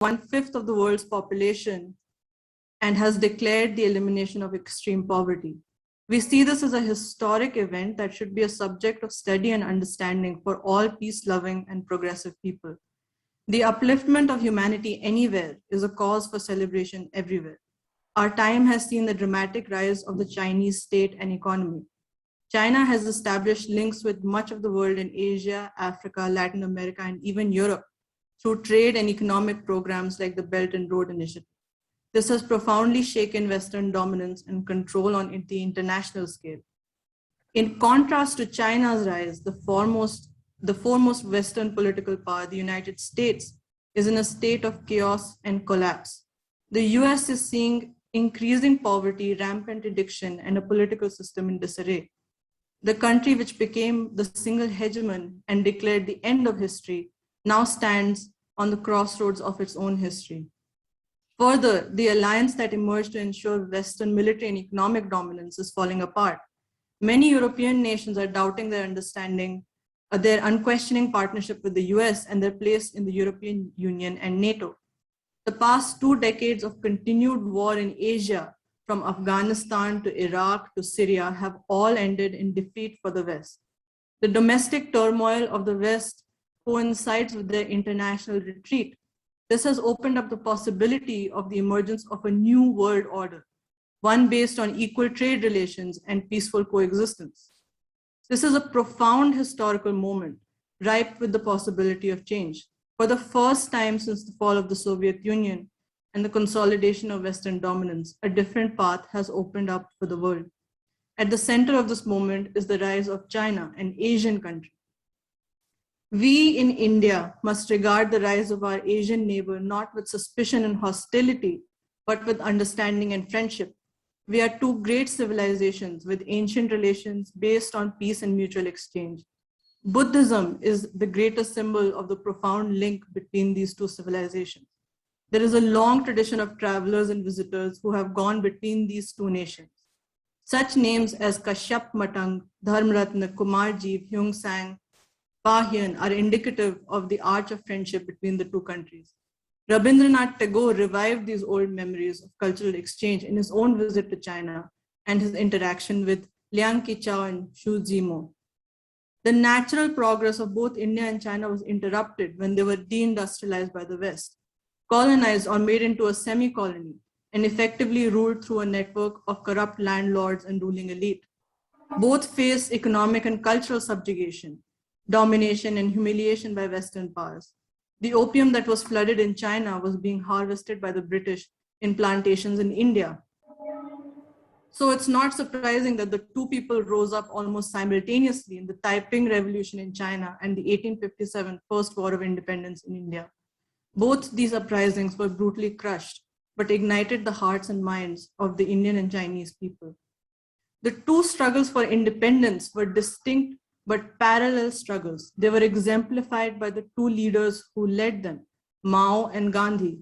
1/5 of the world's population and has declared the elimination of extreme poverty. We see this as a historic event that should be a subject of study and understanding for all peace-loving and progressive people. The upliftment of humanity anywhere is a cause for celebration everywhere. Our time has seen the dramatic rise of the Chinese state and economy. China has established links with much of the world in Asia, Africa, Latin America, and even Europe through trade and economic programs like the Belt and Road Initiative. This has profoundly shaken Western dominance and control on the international scale. In contrast to China's rise, the foremost Western political power, the United States, is in a state of chaos and collapse. The US is seeing increasing poverty, rampant addiction, and a political system in disarray. The country which became the single hegemon and declared the end of history now stands on the crossroads of its own history. Further, the alliance that emerged to ensure Western military and economic dominance is falling apart. Many European nations are doubting their understanding, their unquestioning partnership with the US and their place in the European Union and NATO. The past 2 decades of continued war in Asia, from Afghanistan to Iraq to Syria, have all ended in defeat for the West. The domestic turmoil of the West coincides with their international retreat. This has opened up the possibility of the emergence of a new world order, one based on equal trade relations and peaceful coexistence. This is a profound historical moment, ripe with the possibility of change. For the first time since the fall of the Soviet Union and the consolidation of Western dominance, a different path has opened up for the world. At the center of this moment is the rise of China, an Asian country. We in India must regard the rise of our Asian neighbor not with suspicion and hostility, but with understanding and friendship. We are two great civilizations with ancient relations based on peace and mutual exchange. Buddhism is the greatest symbol of the profound link between these two civilizations. There is a long tradition of travelers and visitors who have gone between these two nations. Such names as Kashyap Matang, Dharmratna, Kumarji, Hyung Sang, Pahian are indicative of the arch of friendship between the two countries. Rabindranath Tagore revived these old memories of cultural exchange in his own visit to China and his interaction with Liang Qichao and Xu Zhimo. The natural progress of both India and China was interrupted when they were deindustrialized by the West, colonized or made into a semi-colony, and effectively ruled through a network of corrupt landlords and ruling elite. Both faced economic and cultural subjugation, domination and humiliation by Western powers. The opium that was flooded in China was being harvested by the British in plantations in India. So it's not surprising that the two people rose up almost simultaneously in the Taiping Revolution in China and the 1857 First War of Independence in India. Both these uprisings were brutally crushed, but ignited the hearts and minds of the Indian and Chinese people. The two struggles for independence were distinct but parallel struggles. They were exemplified by the two leaders who led them, Mao and Gandhi.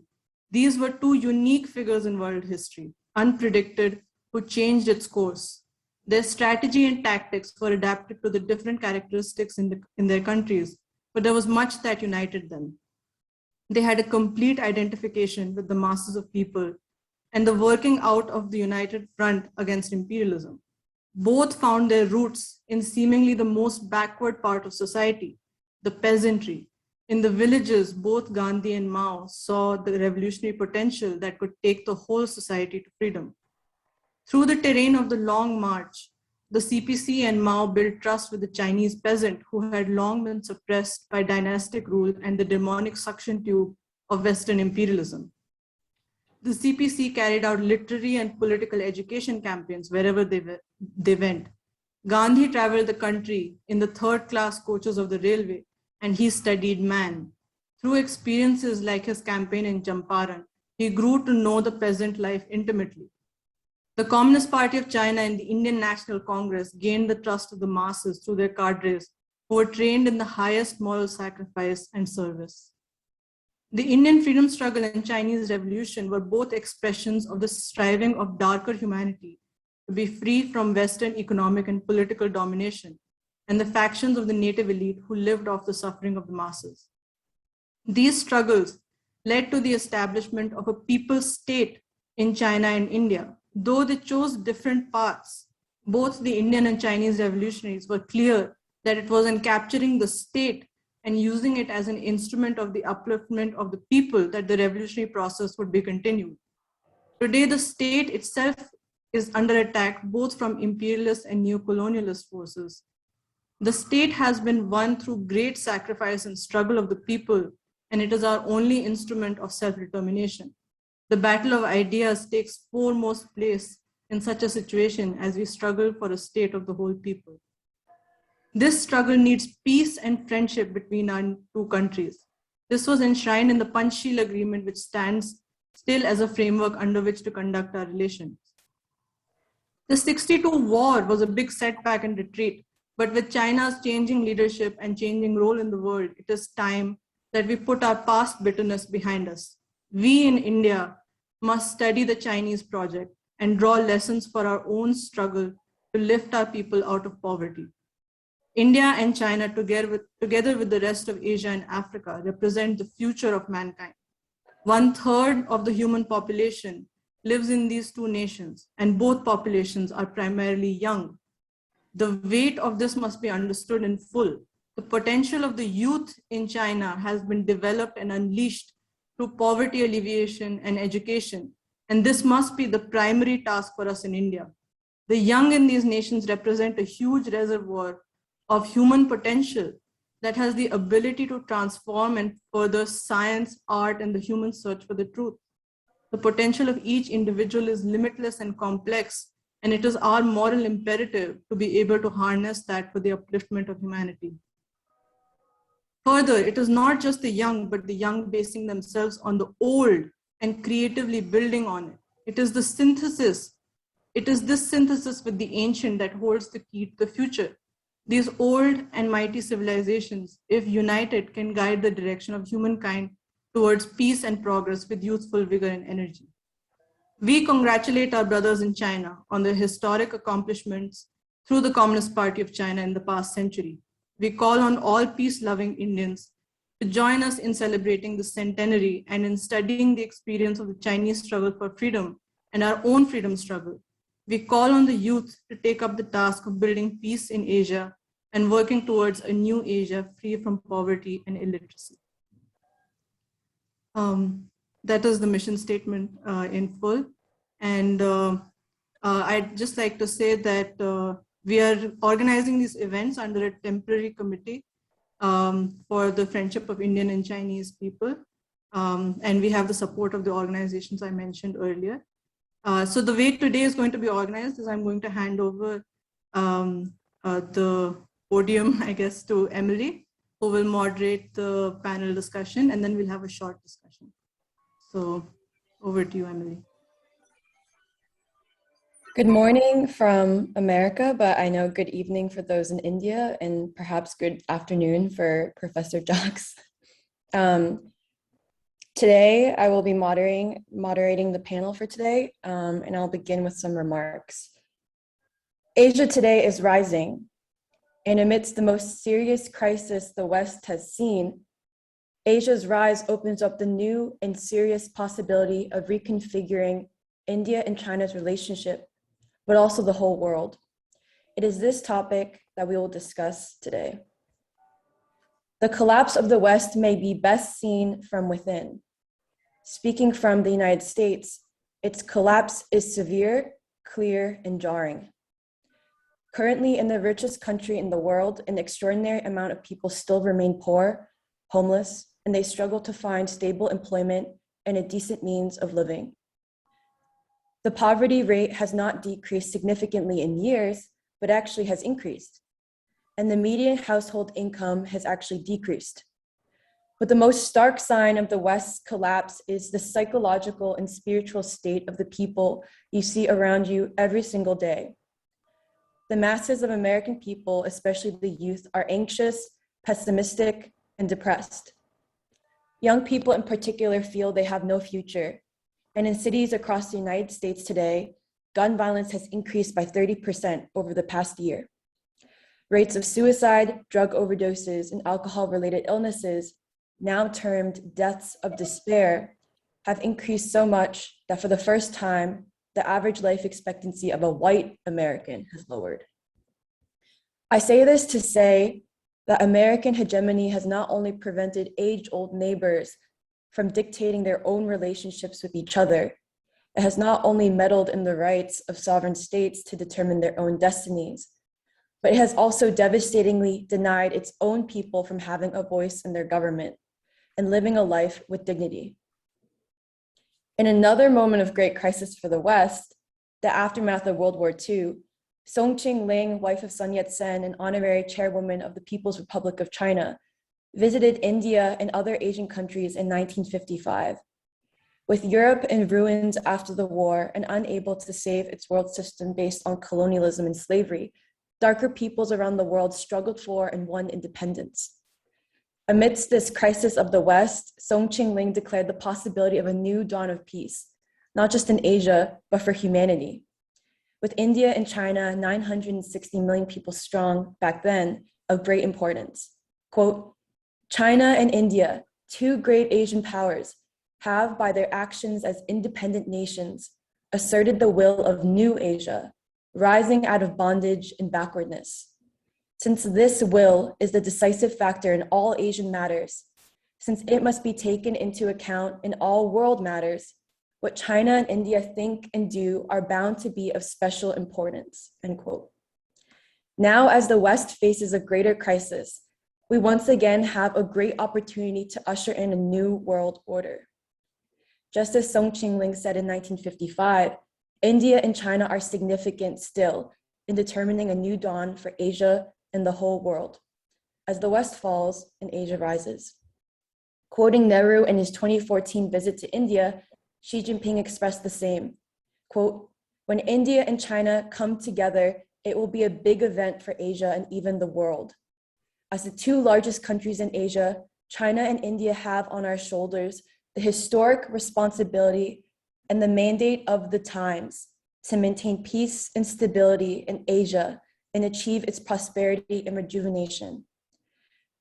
These were two unique figures in world history, unpredicted, who changed its course. Their strategy and tactics were adapted to the different characteristics in their countries, but there was much that united them. They had a complete identification with the masses of people and the working out of the united front against imperialism. Both found their roots in seemingly the most backward part of society, the peasantry. In the villages, both Gandhi and Mao saw the revolutionary potential that could take the whole society to freedom. Through the terrain of the Long March, the CPC and Mao built trust with the Chinese peasant who had long been suppressed by dynastic rule and the demonic suction tube of Western imperialism. The CPC carried out literary and political education campaigns wherever they went. Gandhi traveled the country in the third-class coaches of the railway, and he studied man. Through experiences like his campaign in Champaran, he grew to know the peasant life intimately. The Communist Party of China and the Indian National Congress gained the trust of the masses through their cadres who were trained in the highest moral sacrifice and service. The Indian freedom struggle and Chinese revolution were both expressions of the striving of darker humanity to be free from Western economic and political domination and the factions of the native elite who lived off the suffering of the masses. These struggles led to the establishment of a people state in China and India. Though they chose different paths, both the Indian and Chinese revolutionaries were clear that it was in capturing the state and using it as an instrument of the upliftment of the people that the revolutionary process would be continued. Today, the state itself is under attack both from imperialist and neo-colonialist forces. The state has been won through great sacrifice and struggle of the people, and it is our only instrument of self-determination. The battle of ideas takes foremost place in such a situation as we struggle for a state of the whole people. This struggle needs peace and friendship between our two countries. This was enshrined in the Panchsheel Agreement, which stands still as a framework under which to conduct our relations. The 62 war was a big setback and retreat, but with China's changing leadership and changing role in the world, it is time that we put our past bitterness behind us. We in India must study the Chinese project and draw lessons for our own struggle to lift our people out of poverty. India and China, together with the rest of Asia and Africa, represent the future of mankind. 1/3 of the human population lives in these two nations, and both populations are primarily young. The weight of this must be understood in full. The potential of the youth in China has been developed and unleashed through poverty alleviation and education, and this must be the primary task for us in India. The young in these nations represent a huge reservoir of human potential that has the ability to transform and further science, art, and the human search for the truth. The potential of each individual is limitless and complex, and it is our moral imperative to be able to harness that for the upliftment of humanity. Further, it is not just the young, but the young basing themselves on the old and creatively building on it. It is the synthesis. It is this synthesis with the ancient that holds the key to the future. These old and mighty civilizations, if united, can guide the direction of humankind towards peace and progress with youthful vigor and energy. We congratulate our brothers in China on their historic accomplishments through the Communist Party of China in the past century. We call on all peace-loving Indians to join us in celebrating the centenary and in studying the experience of the Chinese struggle for freedom and our own freedom struggle. We call on the youth to take up the task of building peace in Asia and working towards a new Asia free from poverty and illiteracy. That is the mission statement in full. And I'd just like to say that we are organizing these events under a temporary committee for the friendship of Indian and Chinese people. And we have the support of the organizations I mentioned earlier. So the way today is going to be organized is I'm going to hand over the podium, I guess, to Emily, who will moderate the panel discussion, and then we'll have a short discussion. So over to you, Emily. Good morning from America, but I know good evening for those in India and perhaps good afternoon for Professor Jacques. Today, I will be moderating the panel for today, and I'll begin with some remarks. Asia today is rising, and amidst the most serious crisis the West has seen, Asia's rise opens up the new and serious possibility of reconfiguring India and China's relationship, but also the whole world. It is this topic that we will discuss today. The collapse of the West may be best seen from within. Speaking from the United States, its collapse is severe, clear, and jarring. Currently, in the richest country in the world, an extraordinary amount of people still remain poor, homeless, and they struggle to find stable employment and a decent means of living. The poverty rate has not decreased significantly in years, but actually has increased. And the median household income has actually decreased. But the most stark sign of the West's collapse is the psychological and spiritual state of the people you see around you every single day. The masses of American people, especially the youth, are anxious, pessimistic, and depressed. Young people in particular feel they have no future. And in cities across the United States today, gun violence has increased by 30% over the past year. Rates of suicide, drug overdoses, and alcohol-related illnesses now termed deaths of despair, have increased so much that for the first time, the average life expectancy of a white American has lowered. I say this to say that American hegemony has not only prevented age-old neighbors from dictating their own relationships with each other, it has not only meddled in the rights of sovereign states to determine their own destinies, but it has also devastatingly denied its own people from having a voice in their government and living a life with dignity. In another moment of great crisis for the West, the aftermath of World War II, Song Qing-ling, wife of Sun Yat-sen and honorary chairwoman of the People's Republic of China, visited India and other Asian countries in 1955. With Europe in ruins after the war and unable to save its world system based on colonialism and slavery, darker peoples around the world struggled for and won independence. Amidst this crisis of the West, Song Qing-ling declared the possibility of a new dawn of peace, not just in Asia, but for humanity. With India and China 960 million people strong back then, of great importance. Quote, China and India, two great Asian powers, have by their actions as independent nations asserted the will of new Asia, rising out of bondage and backwardness. Since this will is the decisive factor in all Asian matters, since it must be taken into account in all world matters, what China and India think and do are bound to be of special importance, end quote. Now, as the West faces a greater crisis, we once again have a great opportunity to usher in a new world order. Just as Song Qing-ling said in 1955, India and China are significant still in determining a new dawn for Asia and the whole world, as the West falls and Asia rises. Quoting Nehru in his 2014 visit to India, Xi Jinping expressed the same. Quote, when India and China come together, it will be a big event for Asia and even the world. As the two largest countries in Asia, China and India have on our shoulders the historic responsibility and the mandate of the times to maintain peace and stability in Asia and achieve its prosperity and rejuvenation.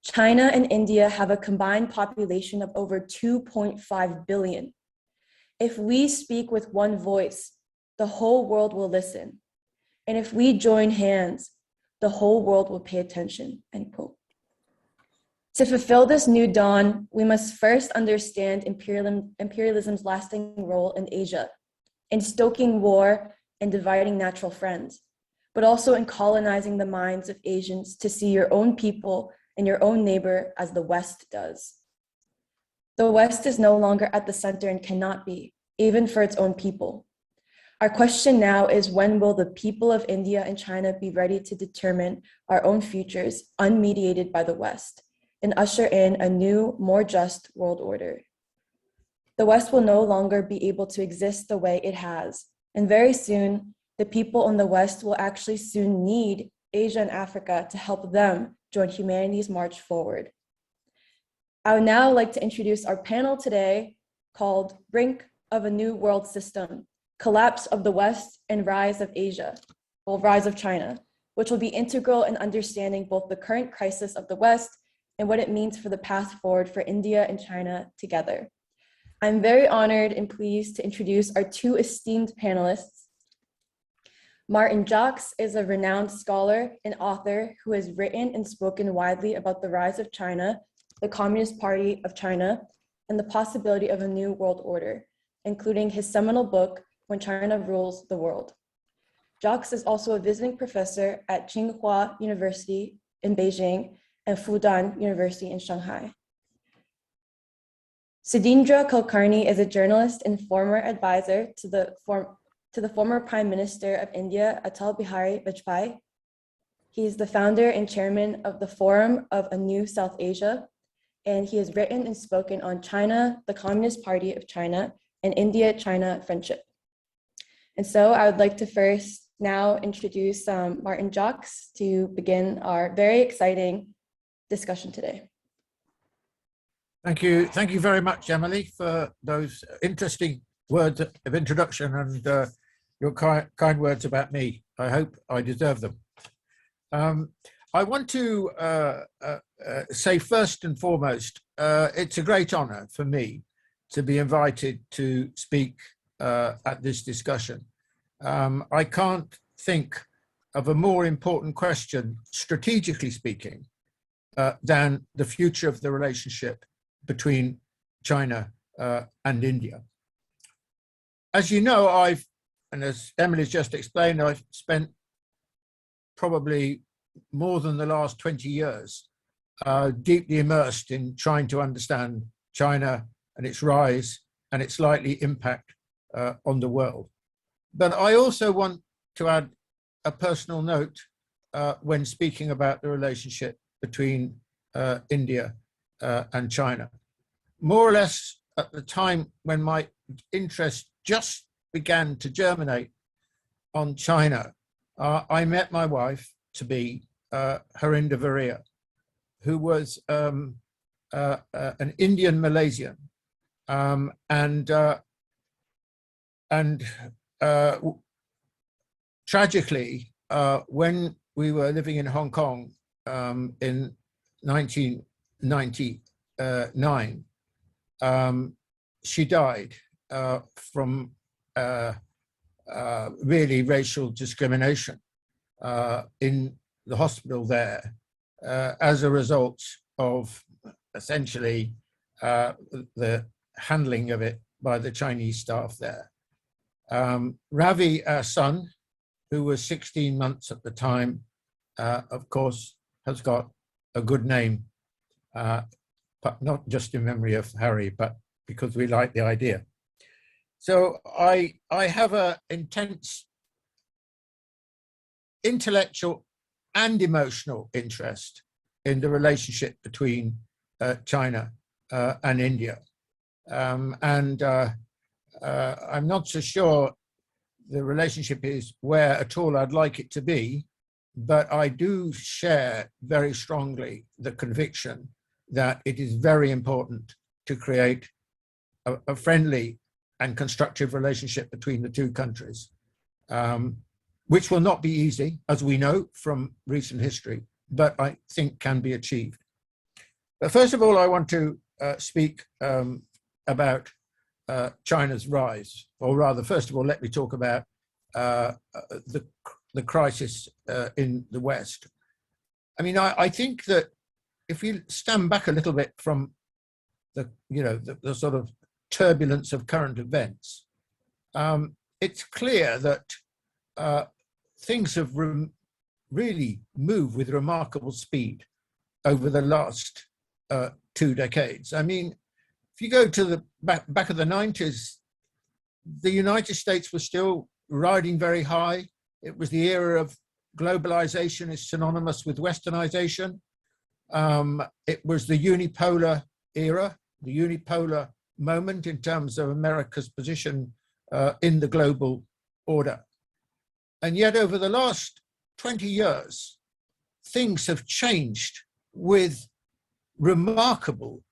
China and India have a combined population of over 2.5 billion. If we speak with one voice, the whole world will listen. And if we join hands, the whole world will pay attention, end quote. To fulfill this new dawn, we must first understand imperialism's lasting role in Asia, in stoking war and dividing natural friends, but also in colonizing the minds of Asians to see your own people and your own neighbor as the West does. The West is no longer at the center and cannot be, even for its own people. Our question now is, when will the people of India and China be ready to determine our own futures unmediated by the West and usher in a new, more just world order? The West will no longer be able to exist the way it has, and very soon, the people in the West will actually soon need Asia and Africa to help them join humanity's march forward. I would now like to introduce our panel today called Brink of a New World System, Collapse of the West and Rise of Asia, well, Rise of China, which will be integral in understanding both the current crisis of the West and what it means for the path forward for India and China together. I'm very honored and pleased to introduce our two esteemed panelists. Martin Jacques is a renowned scholar and author who has written and spoken widely about the rise of China, the Communist Party of China, and the possibility of a new world order, including his seminal book, When China Rules the World. Jacques is also a visiting professor at Tsinghua University in Beijing and Fudan University in Shanghai. Sudheendra Kulkarni is a journalist and former advisor to the former Prime Minister of India, Atal Bihari Vajpayee. He is the founder and chairman of the Forum of a New South Asia, and he has written and spoken on China, the Communist Party of China, and India-China friendship. And so I would like to first now introduce Martin Jacques to begin our very exciting discussion today. Thank you. Thank you very much, Emily, for those interesting words of introduction and your kind words about me. I hope I deserve them. I want to say first and foremost, it's a great honor for me to be invited to speak at this discussion. I can't think of a more important question, strategically speaking, than the future of the relationship between China and India. As you know, and as Emily's just explained, I've spent probably more than the last 20 years deeply immersed in trying to understand China and its rise and its likely impact on the world. But I also want to add a personal note when speaking about the relationship between India and China. More or less at the time when my interest just began to germinate on China, I met my wife to be, Harinder Varia, who was an Indian Malaysian, and tragically, when we were living in Hong Kong in 1999, she died from really racial discrimination in the hospital there as a result of essentially the handling of it by the Chinese staff there. Ravi, our son, who was 16 months at the time, of course, has got a good name, but not just in memory of Harry, but because we like the idea. So I have an intense intellectual and emotional interest in the relationship between China and India. I'm not so sure the relationship is where at all I'd like it to be, but I do share very strongly the conviction that it is very important to create a friendly and constructive relationship between the two countries, which will not be easy, as we know from recent history, but I think can be achieved. But first of all, I want to speak about China's rise, or rather, first of all, let me talk about the crisis in the West. I mean, I think that if you stand back a little bit from the sort of turbulence of current events, it's clear that things have really moved with remarkable speed over the last 2 decades. I mean, if you go to the back of the 90s, the United States was still riding very high. It was the era of globalization is synonymous with westernization. It was the unipolar era, the unipolar moment in terms of America's position in the global order. And yet over the last 20 years, things have changed with remarkable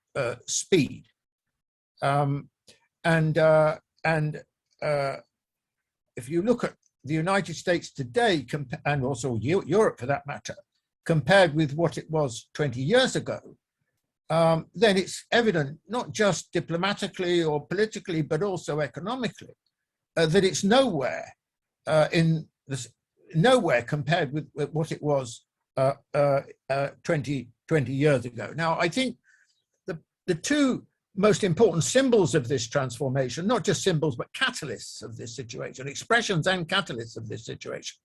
speed. If you look at the United States today, and also Europe for that matter, compared with what it was 20 years ago, then it's evident, not just diplomatically or politically, but also economically, that it's nowhere compared with what it was 20 years ago. Now, I think the two most important symbols of this transformation, not just symbols, but catalysts of this situation, expressions and catalysts of this situation,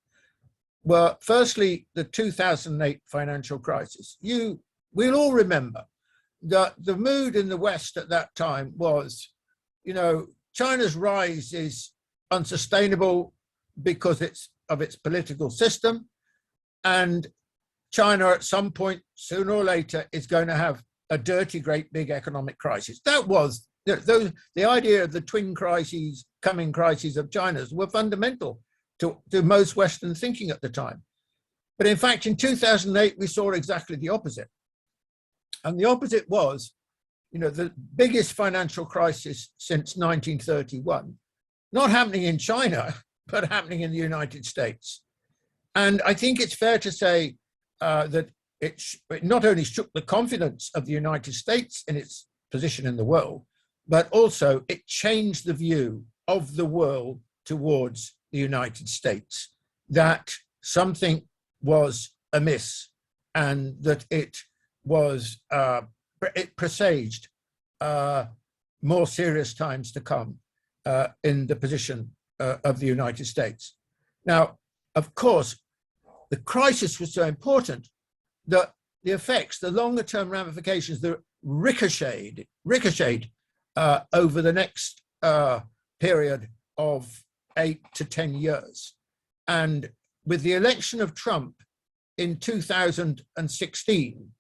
were firstly the 2008 financial crisis. We'll all remember that the mood in the West at that time was, China's rise is unsustainable because of its political system, and China at some point, sooner or later, is going to have a dirty, great, big economic crisis. That was, the idea of the twin crises, coming crises of China's were fundamental to most Western thinking at the time. But in fact, in 2008, we saw exactly the opposite. And the opposite was, the biggest financial crisis since 1931, not happening in China, but happening in the United States. And I think it's fair to say that it not only shook the confidence of the United States in its position in the world, but also it changed the view of the world towards the United States, that something was amiss and that it presaged more serious times to come in the position of the United States. Now, of course, the crisis was so important that the effects, the longer term ramifications, that ricocheted over the next period of 8 to 10 years. And with the election of Trump in 2016,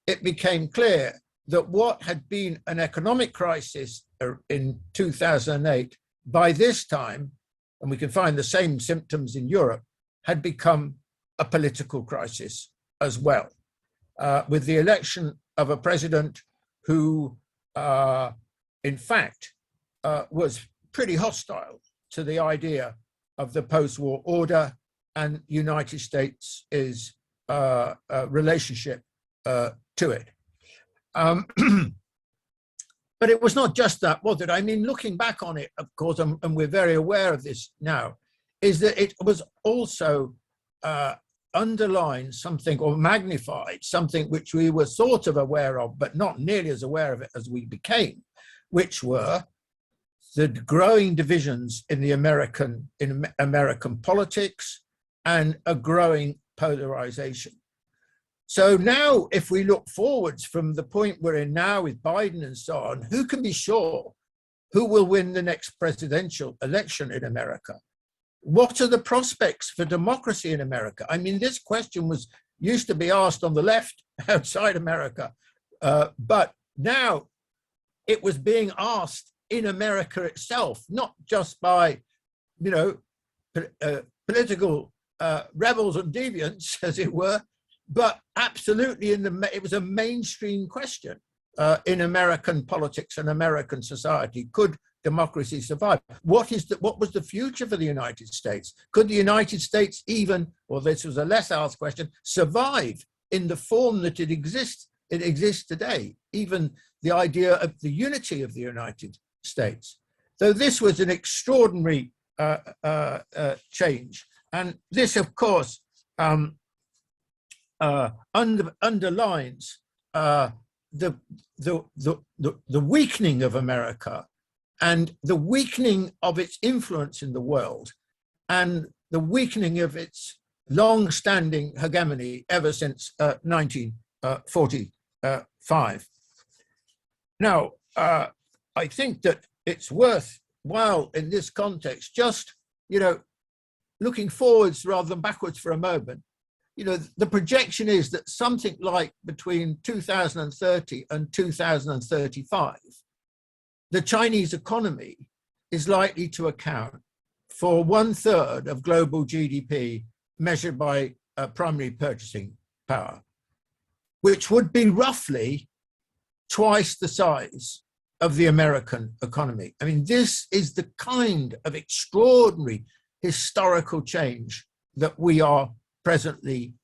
it became clear that what had been an economic crisis in 2008, by this time, and we can find the same symptoms in Europe, had become a political crisis as well, with the election of a president who, in fact, was pretty hostile to the idea of the post-war order and United States' relationship to it. But it was not just that, was it? I mean, looking back on it, of course, and we're very aware of this now, is that it was also underlined something or magnified something which we were sort of aware of, but not nearly as aware of it as we became, which were the growing divisions in the American politics and a growing polarization. So now, if we look forwards from the point we're in now with Biden and so on, who can be sure who will win the next presidential election in America? What are the prospects for democracy in America? I mean, this question used to be asked on the left outside America, but now it was being asked in America itself, not just by, political rebels and deviants, as it were, but absolutely it was a mainstream question in American politics and American society. Could democracy survive? What was the future for the United States? Could the United States even, or this was a less asked question, survive in the form that it exists today? Even the idea of the unity of the United States. So this was an extraordinary change, and this, of course, underlines the weakening of America and the weakening of its influence in the world and the weakening of its long-standing hegemony ever since 1945. Now, I think that it's worthwhile in this context, just, looking forwards rather than backwards for a moment. The projection is that something like between 2030 and 2035, the Chinese economy is likely to account for 1/3 of global GDP measured by primary purchasing power, which would be roughly twice the size of the American economy. I mean, this is the kind of extraordinary historical change that we are presently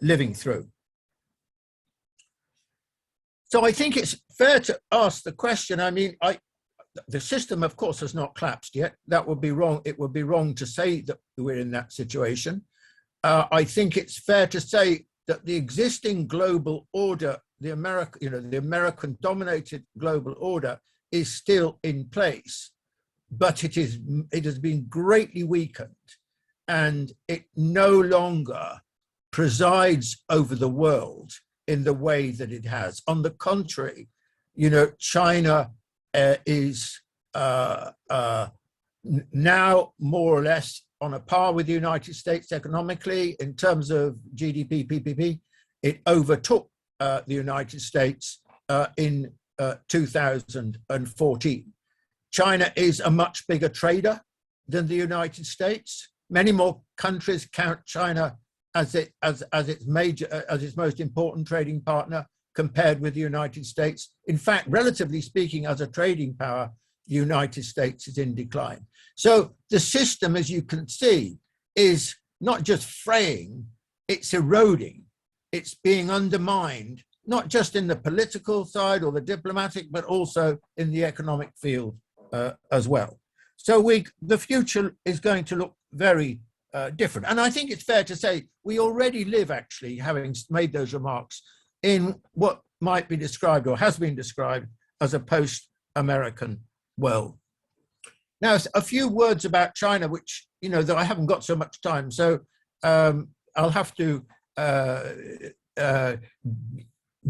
living through. So I think it's fair to ask the question. I mean, the system, of course, has not collapsed yet. That would be wrong. It would be wrong to say that we're in that situation. I think it's fair to say that the existing global order, the American-dominated global order, is still in place, but it has been greatly weakened, and it no longer presides over the world in the way that it has. On the contrary, China is now more or less on a par with the United States economically in terms of GDP, PPP. It overtook the United States in 2014. China is a much bigger trader than the United States. Many more countries count China as its most important trading partner compared with the United States. In fact, relatively speaking, as a trading power, the United States is in decline. So the system, as you can see, is not just fraying, it's eroding. it's being undermined, not just in the political side or the diplomatic, but also in the economic field as well. So the future is going to look very different. And I think it's fair to say we already live, actually, having made those remarks, in what might be described or has been described as a post-American world. Now, a few words about China, which, though I haven't got so much time, so I'll have to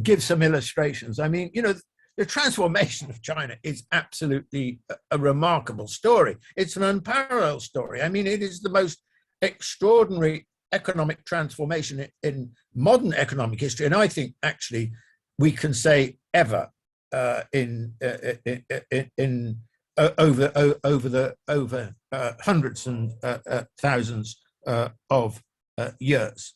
give some illustrations. I mean, the transformation of China is absolutely a remarkable story. It's an unparalleled story. I mean, it is the most extraordinary economic transformation in modern economic history, and I think actually we can say ever over hundreds and thousands of years.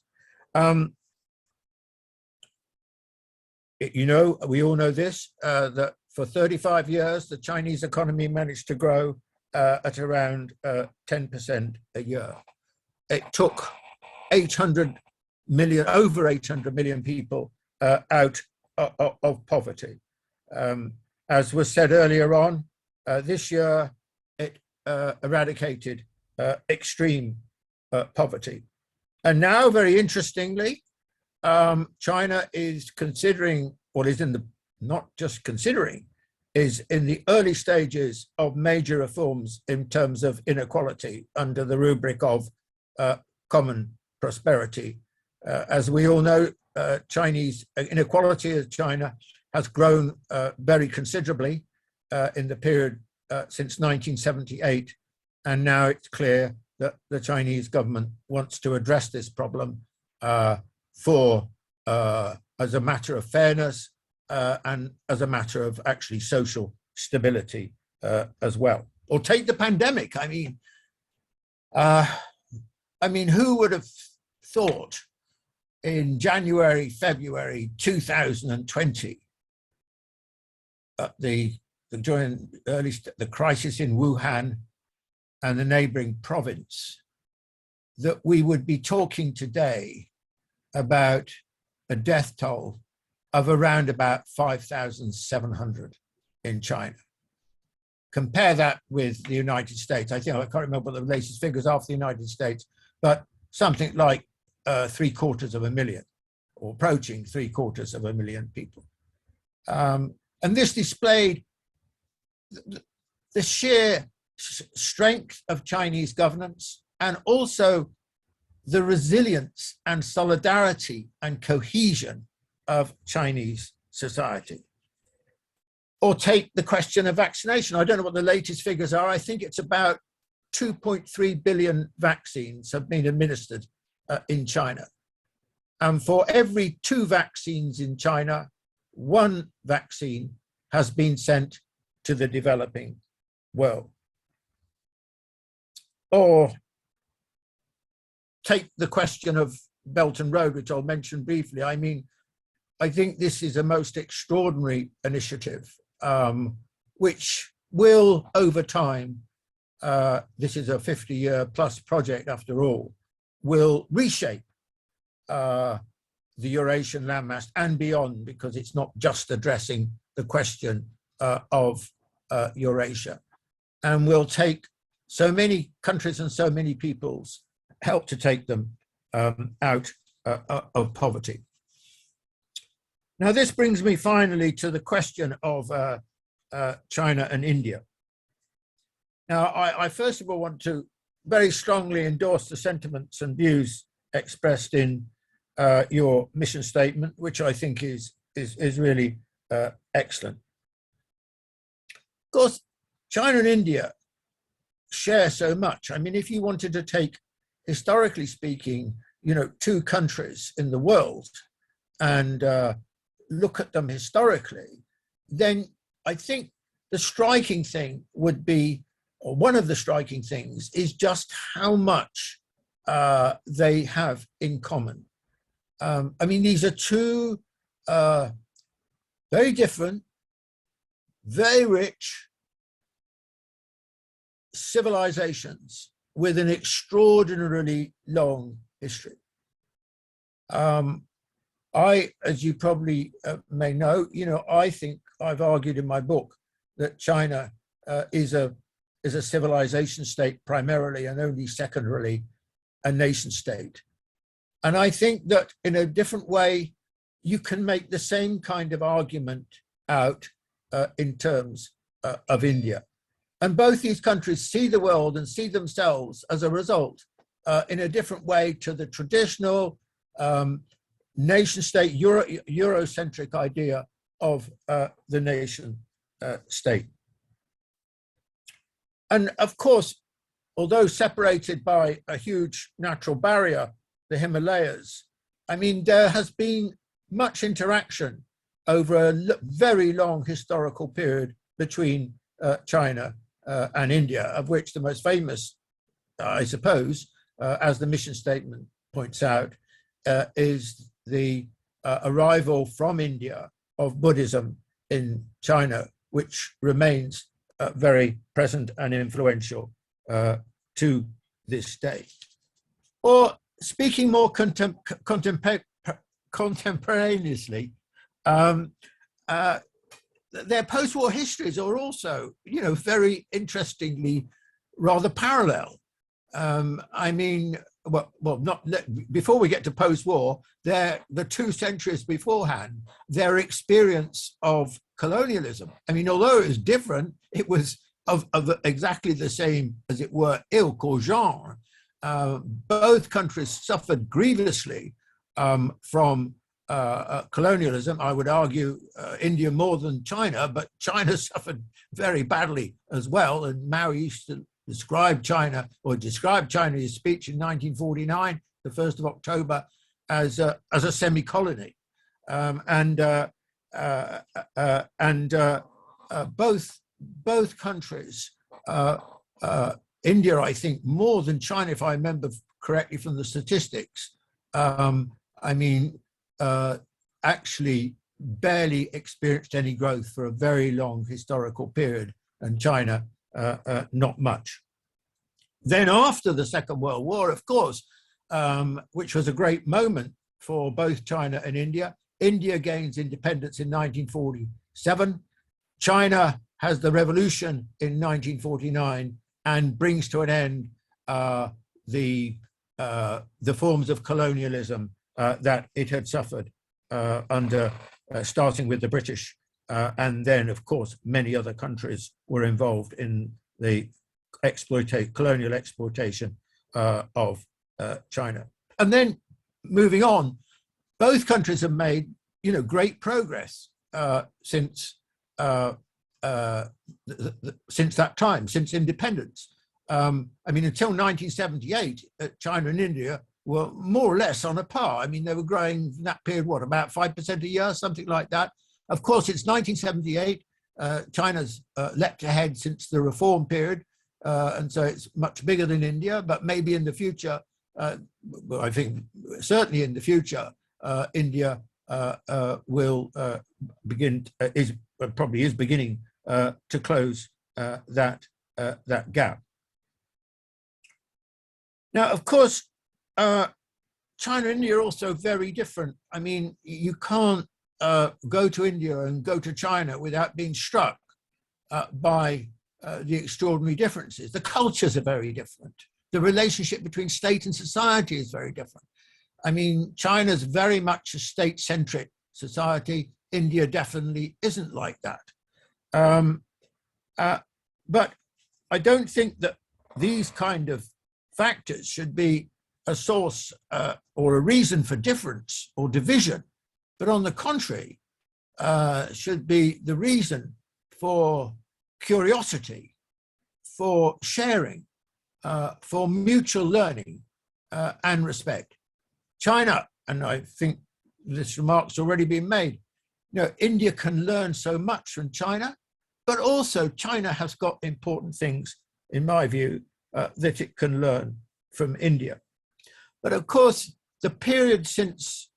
We all know this, that for 35 years, the Chinese economy managed to grow at around 10% a year. It took over 800 million people out of poverty. As was said earlier on, this year it eradicated extreme poverty. And now, very interestingly, China is considering, or is not just considering, is in the early stages of major reforms in terms of inequality under the rubric of common prosperity. As we all know, Chinese inequality in China has grown very considerably in the period since 1978, and now it's clear that the Chinese government wants to address this problem as a matter of fairness and as a matter of actually social stability as well. Or take the pandemic. I mean, who would have thought in January, February 2020, during the crisis in Wuhan and the neighboring province, that we would be talking today about a death toll of around about 5,700 in China. Compare that with the United States. I can't remember what the latest figures are for the United States, but something like 750,000 or approaching 750,000 people. And this displayed the sheer strength of Chinese governance and also the resilience and solidarity and cohesion of Chinese society. Or take the question of vaccination. I don't know what the latest figures are. I think it's about 2.3 billion vaccines have been administered in China. And for every 2 vaccines in China, 1 vaccine has been sent to the developing world. Or take the question of Belt and Road, which I'll mention briefly. I mean, I think this is a most extraordinary initiative, which will, over time, this is a 50-year plus project after all, will reshape the Eurasian landmass and beyond, because it's not just addressing the question of Eurasia, and will take so many countries and so many peoples, help to take them out of poverty. Now, this brings me finally to the question of China and India. Now, I first of all want to very strongly endorse the sentiments and views expressed in your mission statement, which I think is really excellent. Of course, China and India share so much. I mean, if you wanted to take, historically speaking, 2 countries in the world and look at them historically, then I think the striking thing would be, or one of the striking things, is just how much they have in common. I mean, these are 2 very different, very rich civilizations with an extraordinarily long history. as you probably may know, I think I've argued in my book that China is a civilization state primarily and only secondarily a nation state. And I think that in a different way, you can make the same kind of argument out in terms of India. And both these countries see the world and see themselves as a result in a different way to the traditional nation state, Eurocentric idea of the nation state. And of course, although separated by a huge natural barrier, the Himalayas, I mean, there has been much interaction over a very long historical period between China and India, of which the most famous, I suppose, as the mission statement points out, is the arrival from India of Buddhism in China, which remains very present and influential to this day. Or speaking more contemporaneously, their post-war histories are also, very interestingly rather parallel. I mean, not before we get to post-war, the 2 centuries beforehand, their experience of colonialism. I mean, although it was different, it was of exactly the same, as it were, ilk or genre. Both countries suffered grievously from colonialism. I would argue India more than China, but China suffered very badly as well. And Mao used to describe China, or described China in his speech in 1949, the 1st of October, as a semi-colony. Both countries, India, I think, more than China, if I remember correctly from the statistics, actually barely experienced any growth for a very long historical period, and China, not much. Then after the Second World War, of course, which was a great moment for both China and India, India gains independence in 1947. China has the revolution in 1949 and brings to an end the forms of colonialism that it had suffered under, starting with the British, and then, of course, many other countries were involved in the colonial exploitation of China. And then, moving on, both countries have made, great progress since that time, since independence. Until 1978, China and India were more or less on a par. I mean, they were growing in that period, about 5% a year, something like that. Of course, it's 1978. China's leapt ahead since the reform period, and so it's much bigger than India. But maybe in the future, I think certainly in the future, India will begin, probably is beginning to close that gap. Now, of course, China and India are also very different. I mean, you can't go to India and go to China without being struck by the extraordinary differences. The cultures are very different. The relationship between state and society is very different. I mean, China's very much a state-centric society. India definitely isn't like that. But I don't think that these kind of factors should be a source or a reason for difference or division, but on the contrary, should be the reason for curiosity, for sharing, for mutual learning and respect. China, and I think this remark's already been made, India can learn so much from China, but also China has got important things, in my view, that it can learn from India. But of course, the period since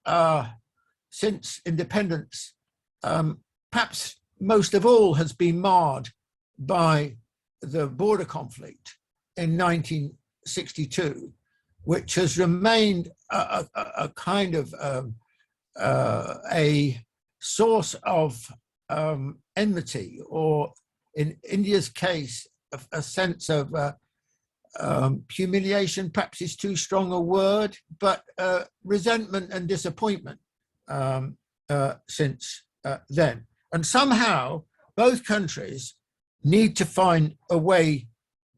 independence, perhaps most of all, has been marred by the border conflict in 1962, which has remained a kind of a source of enmity, or in India's case, a sense of humiliation, perhaps is too strong a word, but resentment and disappointment since then. And somehow both countries need to find a way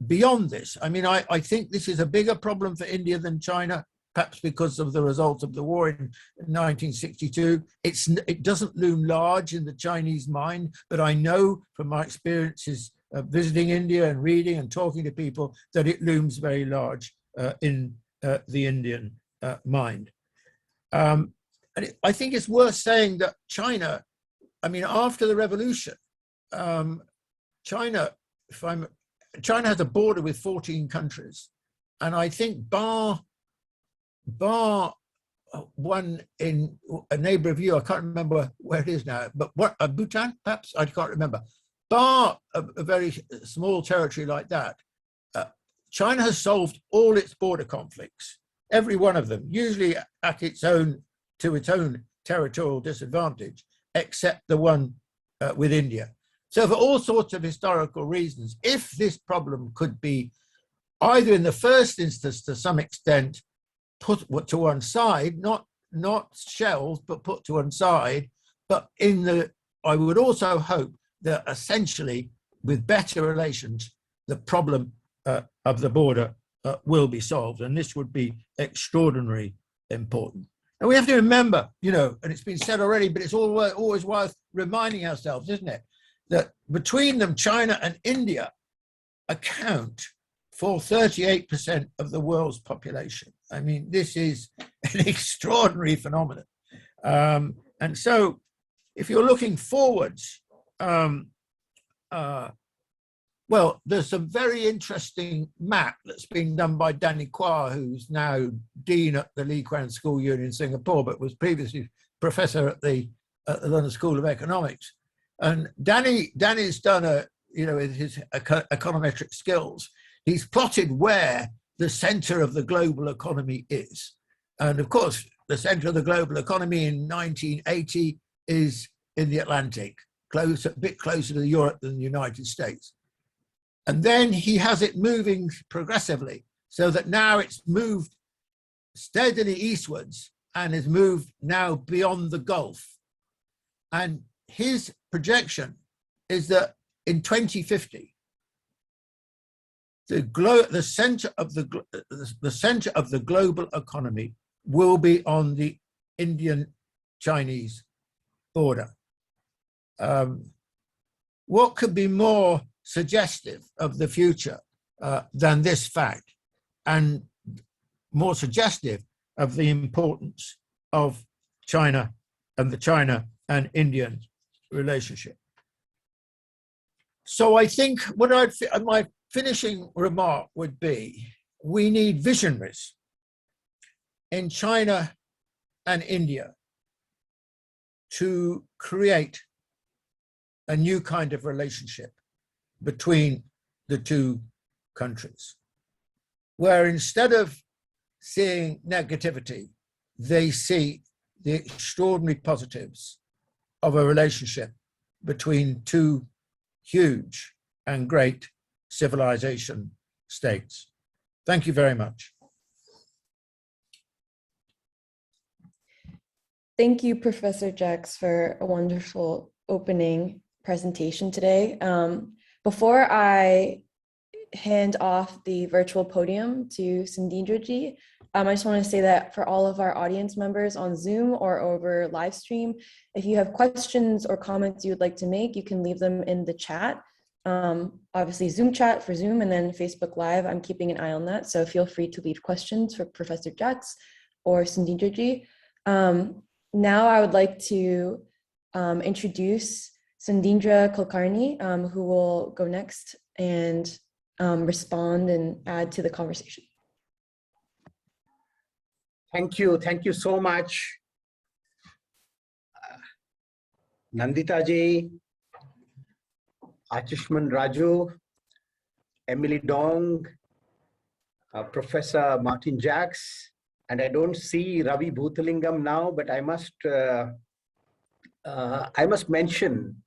beyond this. I mean, I think this is a bigger problem for India than China, perhaps because of the result of the war in 1962. It doesn't loom large in the Chinese mind, but I know from my experiences visiting India and reading and talking to people that it looms very large in the Indian mind. And I think it's worth saying that China, I mean, after the revolution, China has a border with 14 countries. And I think bar one in a neighbor of you, I can't remember where it is now, but what, Bhutan, perhaps? I can't remember. Bar a very small territory like that, China has solved all its border conflicts, every one of them, usually to its own territorial disadvantage, except the one with India. So for all sorts of historical reasons, if this problem could be either in the first instance to some extent put to one side, not shelved, but put to one side, but I would also hope that essentially with better relations, the problem of the border will be solved. And this would be extraordinarily important. And we have to remember, and it's been said already, but it's always worth reminding ourselves, isn't it? That between them, China and India account for 38% of the world's population. I mean, this is an extraordinary phenomenon. And so if you're looking forwards, well, there's a very interesting map that's been done by Danny Quah, who's now Dean at the Lee Kuan School Union in Singapore, but was previously professor at the London School of Economics. And Danny's done with his econometric skills, he's plotted where the center of the global economy is. And of course, the center of the global economy in 1980 is in the Atlantic, a bit closer to Europe than the United States. And then he has it moving progressively so that now it's moved steadily eastwards and has moved now beyond the Gulf. And his projection is that in 2050, the center of the global economy will be on the Indian-Chinese border. What could be more suggestive of the future than this fact, and more suggestive of the importance of China and the China and Indian relationship? So I think my finishing remark would be, we need visionaries in China and India to create a new kind of relationship between the two countries, where instead of seeing negativity, they see the extraordinary positives of a relationship between two huge and great civilization states. Thank you very much. Thank you, Professor Jacques, for a wonderful opening presentation today. Before I hand off the virtual podium to Sudheendra ji, I just want to say that for all of our audience members on Zoom or over live stream, if you have questions or comments you would like to make, you can leave them in the chat. Obviously Zoom chat for Zoom, and then Facebook Live, I'm keeping an eye on that. So feel free to leave questions for Professor Jacques or Sudheendra ji. Now I would like to introduce Sudheendra Kulkarni, who will go next and respond and add to the conversation. Thank you so much, Nandita ji, Achishman Raju, Emily Dong, Professor Martin Jacques, and I don't see Ravi Bhuthalingam now, but I must mention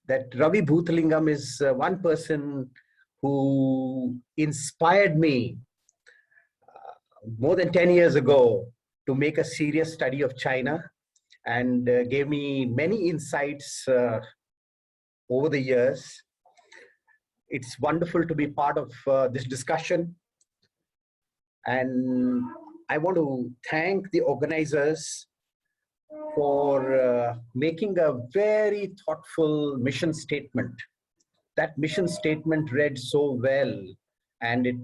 that Ravi Bhuthalingam is one person who inspired me more than 10 years ago to make a serious study of China, and gave me many insights over the years. It's wonderful to be part of this discussion. And I want to thank the organizers for making a very thoughtful mission statement. That mission statement read so well, and it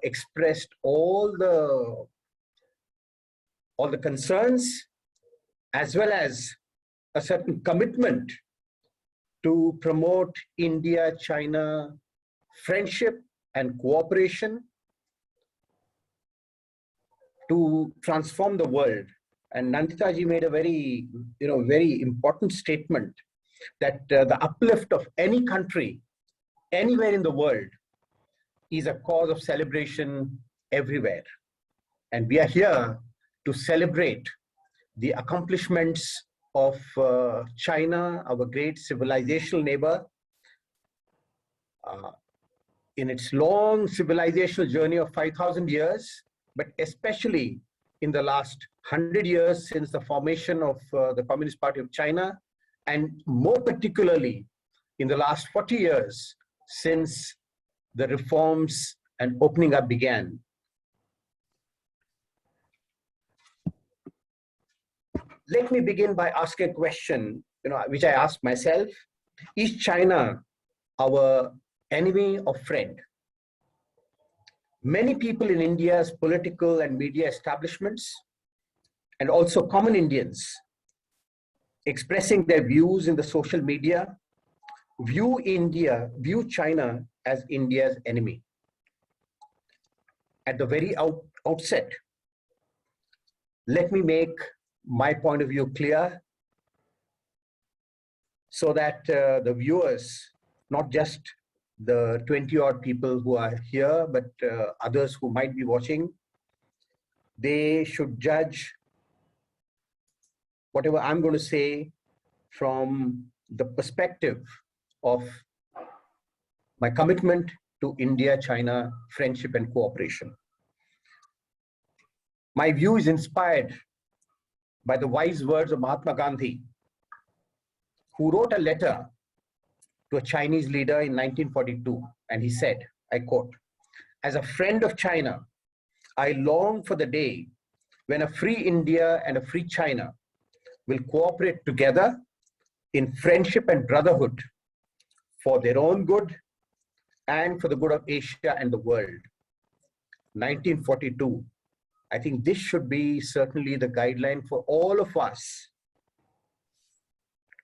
expressed all the concerns, as well as a certain commitment to promote India-China friendship and cooperation to transform the world. And Nandita ji made a very, very important statement that the uplift of any country, anywhere in the world, is a cause of celebration everywhere. And we are here to celebrate the accomplishments of China, our great civilizational neighbor, in its long civilizational journey of 5,000 years, but especially in the last 100 years since the formation of the Communist Party of China, and more particularly in the last 40 years since the reforms and opening up began. Let me begin by asking a question, which I asked myself. Is China our enemy or friend? Many people in India's political and media establishments, and also common Indians, expressing their views in the social media, view China as India's enemy. At the very outset, let me make my point of view clear, so that the viewers, not just the 20-odd people who are here, but others who might be watching, they should judge whatever I'm going to say from the perspective of my commitment to India-China friendship and cooperation. My view is inspired by the wise words of Mahatma Gandhi, who wrote a letter to a Chinese leader in 1942, and he said, I quote, "As a friend of China, I long for the day when a free India and a free China will cooperate together in friendship and brotherhood for their own good and for the good of Asia and the world." 1942. I think this should be certainly the guideline for all of us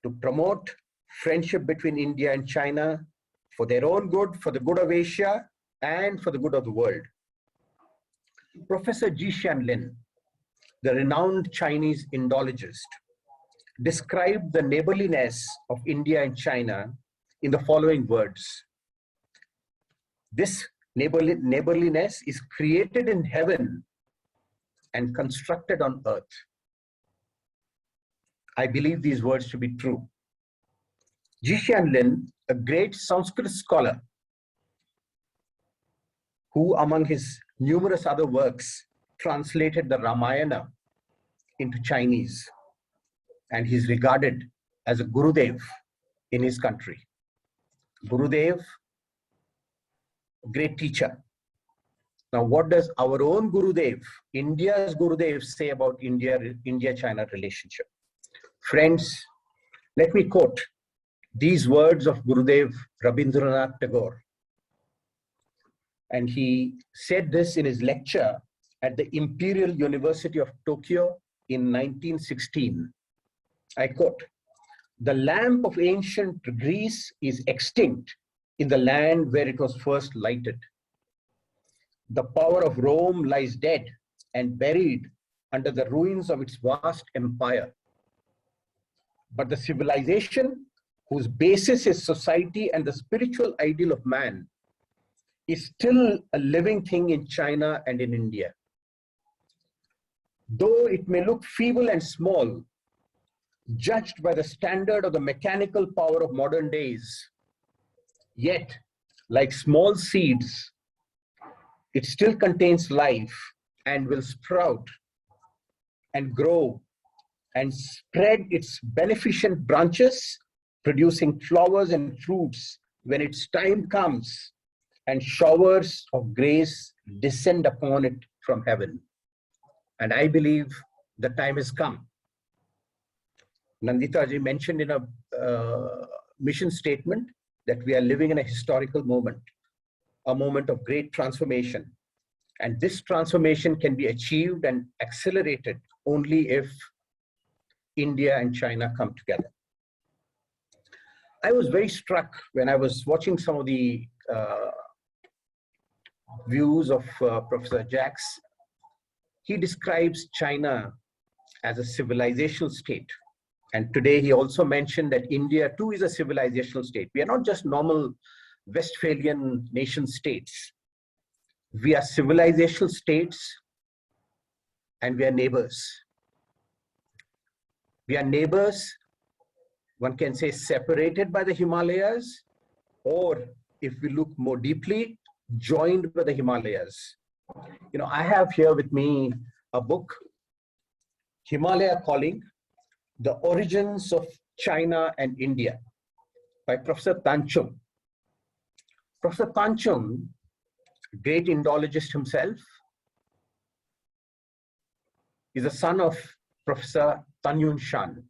to promote friendship between India and China for their own good, for the good of Asia, and for the good of the world. Professor Ji Xianlin, the renowned Chinese Indologist, described the neighborliness of India and China in the following words. This neighborliness is created in heaven and constructed on earth. I believe these words to be true. Ji Xianlin, a great Sanskrit scholar, who among his numerous other works translated the Ramayana into Chinese, and he's regarded as a Gurudev in his country. Gurudev, great teacher. Now, what does our own Gurudev, India's Gurudev, say about India-China relationship? Friends, let me quote these words of Gurudev Rabindranath Tagore. And he said this in his lecture at the Imperial University of Tokyo in 1916. I quote, "The lamp of ancient Greece is extinct in the land where it was first lighted. The power of Rome lies dead and buried under the ruins of its vast empire. But the civilization whose basis is society and the spiritual ideal of man is still a living thing in China and in India. though it may look feeble and small, judged by the standard of the mechanical power of modern days, yet, like small seeds, it still contains life and will sprout and grow and spread its beneficent branches, producing flowers and fruits when its time comes and showers of grace descend upon it from heaven. And I believe the time has come. Nandita ji mentioned in a mission statement that we are living in a historical moment, a moment of great transformation. And this transformation can be achieved and accelerated only if India and China come together. I was very struck when I was watching some of the views of Professor Jacques. He describes China as a civilizational state. And today he also mentioned that India too is a civilizational state. We are not just normal Westphalian nation states. We are civilizational states and we are neighbors. We are neighbors, one can say, separated by the Himalayas, or if we look more deeply, joined by the Himalayas. You know, I have here with me a book, Himalaya Calling, The Origins of China and India, by Professor Tan Chung. Professor Tan Chung, great Indologist himself, is the son of Professor Tan Yun Shan.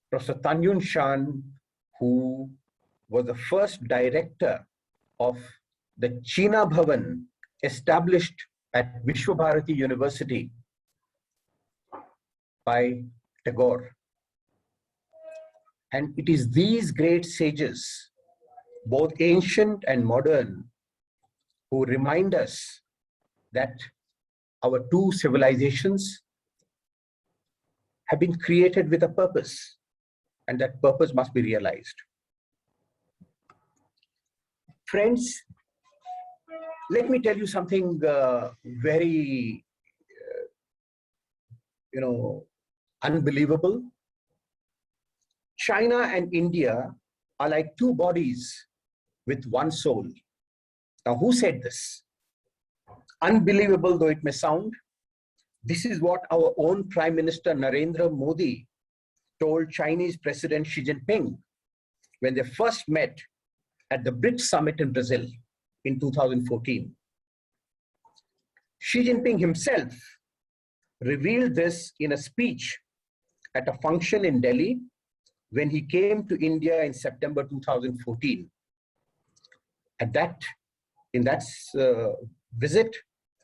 Professor Tan Yun Shan, who was the first director of the China Bhavan established at Vishwabharati University by Tagore. And it is these great sages, both ancient and modern, who remind us that our two civilizations have been created with a purpose, and that purpose must be realized. Friends, let me tell you something very, unbelievable. China and India are like two bodies with one soul. Now, who said this? Unbelievable though it may sound, this is what our own Prime Minister Narendra Modi told Chinese President Xi Jinping when they first met at the BRICS summit in Brazil in 2014. Xi Jinping himself revealed this in a speech at a function in Delhi when he came to India in September 2014. In that visit,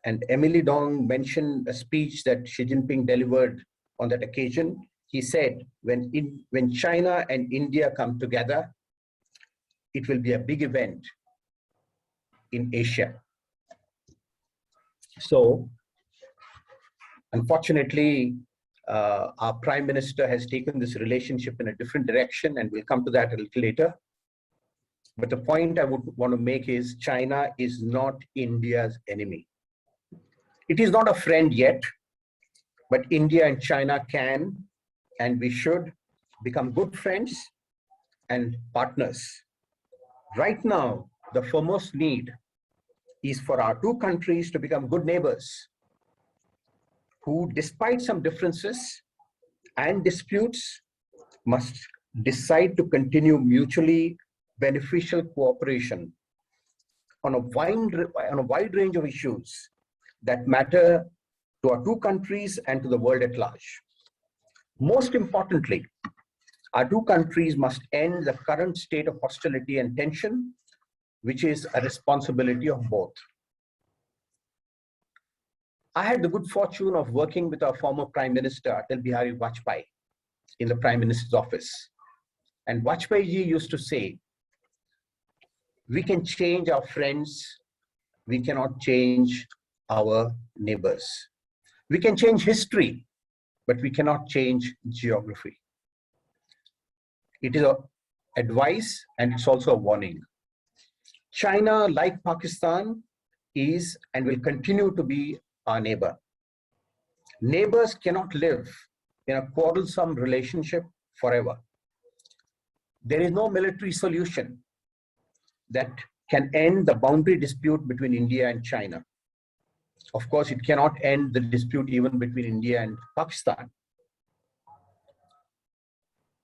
and Emily Dong mentioned a speech that Xi Jinping delivered on that occasion. He said, when China and India come together, it will be a big event in Asia. So, unfortunately, our Prime Minister has taken this relationship in a different direction, and we'll come to that a little later. But the point I would want to make is China is not India's enemy. It is not a friend yet, but India and China can, and we should, become good friends and partners. Right now, the foremost need is for our two countries to become good neighbors who, despite some differences and disputes, must decide to continue mutually beneficial cooperation on a wide range of issues that matter to our two countries and to the world at large. Most importantly, our two countries must end the current state of hostility and tension, which is a responsibility of both. I had the good fortune of working with our former Prime Minister, Atal Bihari Vajpayee, in the Prime Minister's office. And Vajpayee ji used to say, we can change our friends, we cannot change our neighbors. We can change history, but we cannot change geography. It is an advice and it's also a warning. China, like Pakistan, is and will continue to be our neighbor. Neighbors cannot live in a quarrelsome relationship forever. There is no military solution that can end the boundary dispute between India and China. Of course, it cannot end the dispute even between India and Pakistan.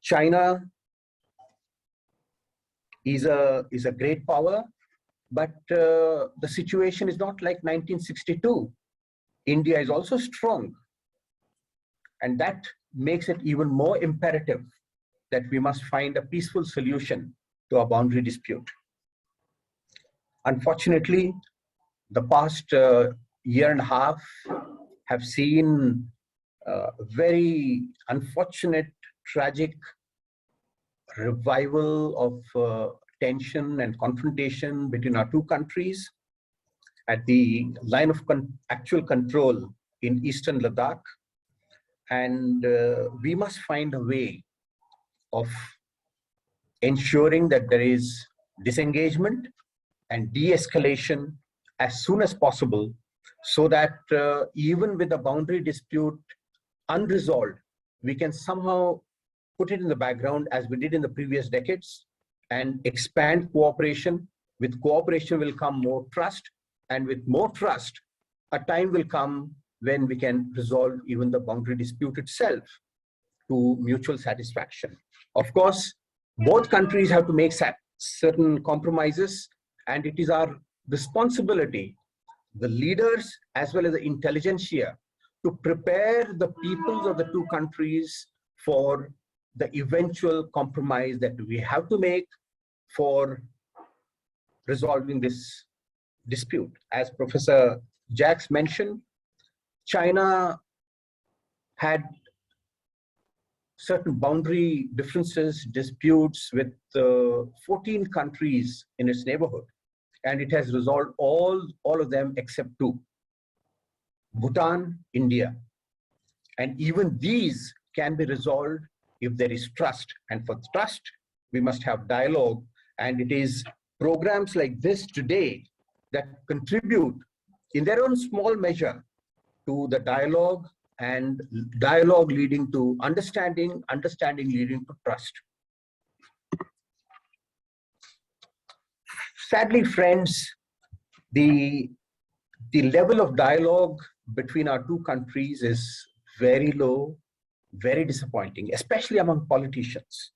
China is a great power, but the situation is not like 1962. India is also strong, and that makes it even more imperative that we must find a peaceful solution to our boundary dispute. Unfortunately, the past year and a half have seen very unfortunate, tragic revival of tension and confrontation between our two countries at the line of actual control in eastern Ladakh. And we must find a way of ensuring that there is disengagement and de-escalation as soon as possible, so that even with the boundary dispute unresolved, we can somehow put it in the background as we did in the previous decades and expand cooperation. With cooperation will come more trust, and with more trust, a time will come when we can resolve even the boundary dispute itself to mutual satisfaction. Of course, both countries have to make certain compromises, and it is our responsibility, the leaders as well as the intelligentsia, to prepare the peoples of the two countries for the eventual compromise that we have to make for resolving this dispute. As Professor Jacques mentioned, China had certain boundary differences, disputes with 14 countries in its neighborhood, and it has resolved all of them except two: Bhutan, India. And even these can be resolved if there is trust. And for trust, we must have dialogue. And it is programs like this today that contribute in their own small measure to the dialogue, and dialogue leading to understanding, understanding leading to trust. Sadly, friends, the level of dialogue between our two countries is very low, very disappointing, especially among politicians.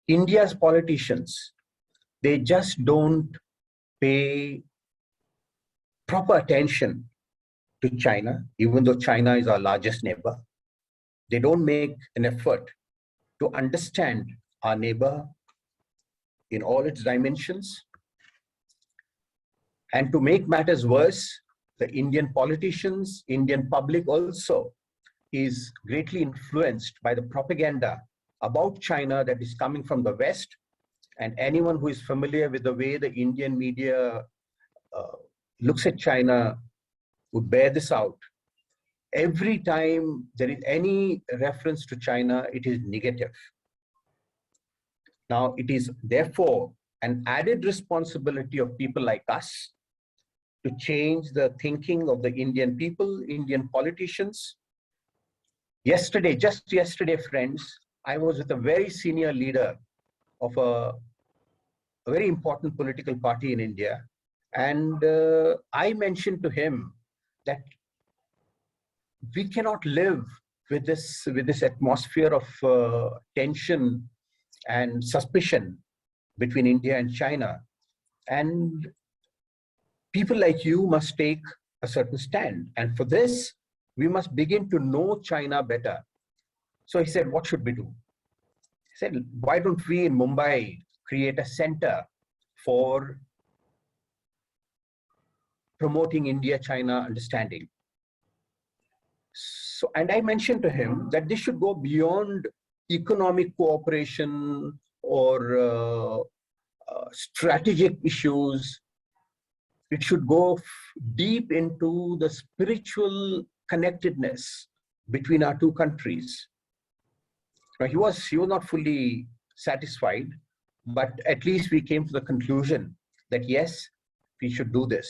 India's politicians, they just don't pay proper attention to China, even though China is our largest neighbor. They don't make an effort to understand our neighbor in all its dimensions. And to make matters worse, the Indian politicians, Indian public also is greatly influenced by the propaganda about China that is coming from the West. And anyone who is familiar with the way the Indian media looks at China would bear this out. Every time there is any reference to China, it is negative. Now, it is therefore an added responsibility of people like us to change the thinking of the Indian people, Indian politicians. Yesterday, just yesterday, friends, I was with a very senior leader of a very important political party in India. And I mentioned to him that we cannot live with this atmosphere of tension and suspicion between India and China. And people like you must take a certain stand. And for this, we must begin to know China better. So he said, what should we do? He said, why don't we in Mumbai create a center for promoting India-China understanding? So, and I mentioned to him that this should go beyond economic cooperation or strategic issues. It should go deep into the spiritual connectedness between our two countries. Now, he was not fully satisfied, but at least we came to the conclusion that yes, we should do this.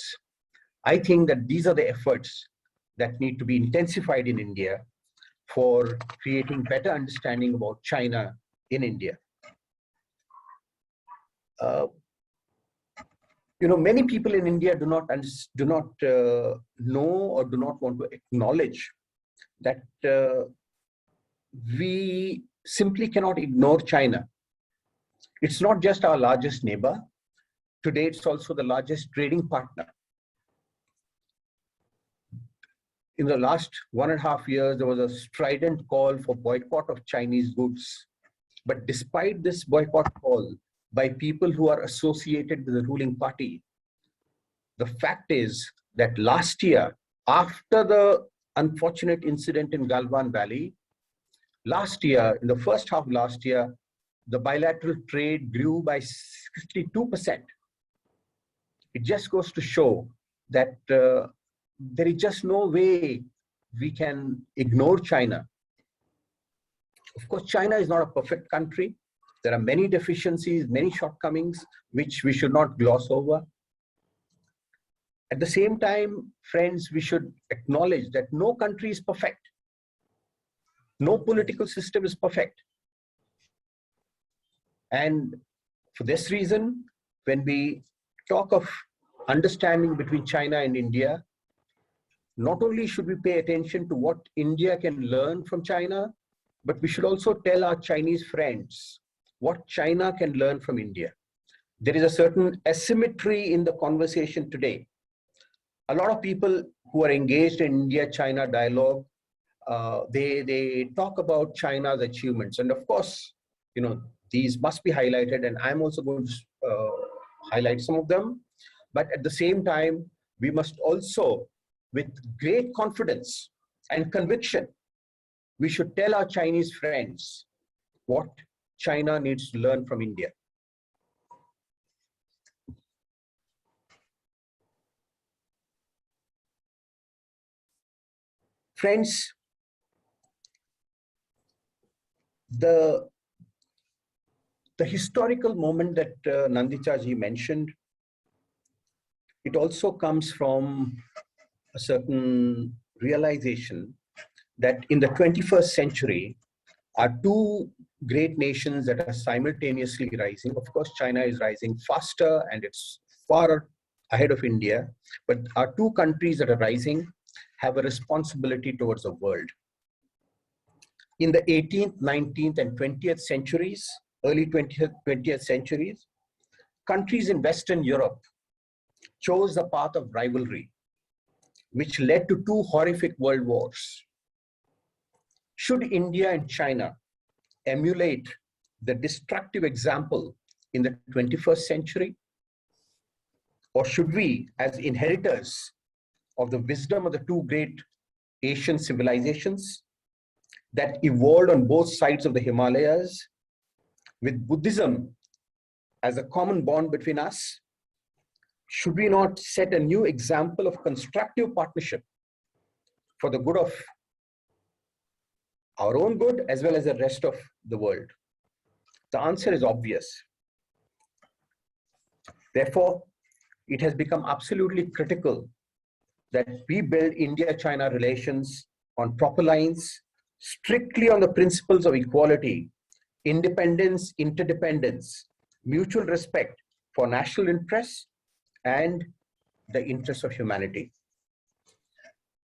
I think that these are the efforts that need to be intensified in India for creating better understanding about China in India. Many people in India do not know or do not want to acknowledge that we simply cannot ignore China. It's not just our largest neighbor. Today, it's also the largest trading partner. In the last 1.5 years, there was a strident call for boycott of Chinese goods. But despite this boycott call by people who are associated with the ruling party, the fact is that last year, after the unfortunate incident in Galwan Valley, last year, in the first half of last year, the bilateral trade grew by 62%. It just goes to show that there is just no way we can ignore China. Of course, China is not a perfect country. There are many deficiencies, many shortcomings, which we should not gloss over. At the same time, friends, we should acknowledge that no country is perfect. No political system is perfect. And for this reason, when we talk of understanding between China and India, not only should we pay attention to what India can learn from China, but we should also tell our Chinese friends what China can learn from India. There is a certain asymmetry in the conversation today. A lot of people who are engaged in India-China dialogue, they talk about China's achievements. And of course, these must be highlighted, and I'm also going to highlight some of them. But at the same time, we must also, with great confidence and conviction, we should tell our Chinese friends what China needs to learn from India. Friends, the historical moment that Nandita ji mentioned, it also comes from a certain realization that in the 21st century, are two great nations that are simultaneously rising. Of course, China is rising faster and it's far ahead of India, but our two countries that are rising have a responsibility towards the world. In the 18th, 19th, and 20th centuries, early 20th centuries, countries in Western Europe chose the path of rivalry, which led to two horrific world wars. Should India and China emulate the destructive example in the 21st century? Or should we, as inheritors of the wisdom of the two great Asian civilizations that evolved on both sides of the Himalayas, with Buddhism as a common bond between us, should we not set a new example of constructive partnership for the good of our own good as well as the rest of the world? The answer is obvious. Therefore, it has become absolutely critical that we build India-China relations on proper lines, strictly on the principles of equality, independence, interdependence, mutual respect for national interests and the interests of humanity.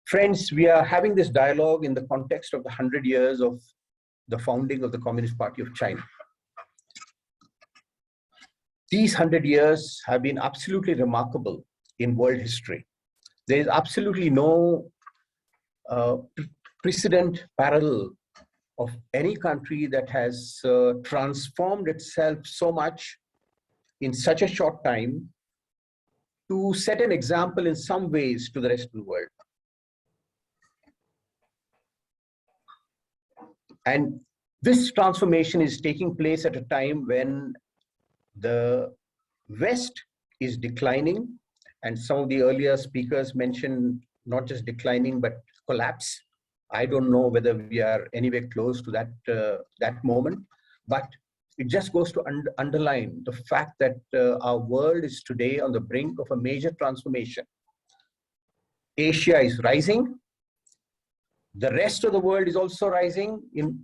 Friends, we are having this dialogue in the context of the 100 years of the founding of the Communist Party of China. These 100 years have been absolutely remarkable in world history. There is absolutely no precedent parallel of any country that has transformed itself so much in such a short time to set an example in some ways to the rest of the world. And this transformation is taking place at a time when the West is declining, and some of the earlier speakers mentioned not just declining, but collapse. I don't know whether we are anywhere close to that moment, but it just goes to underline the fact that our world is today on the brink of a major transformation. Asia is rising, The rest of the world is also rising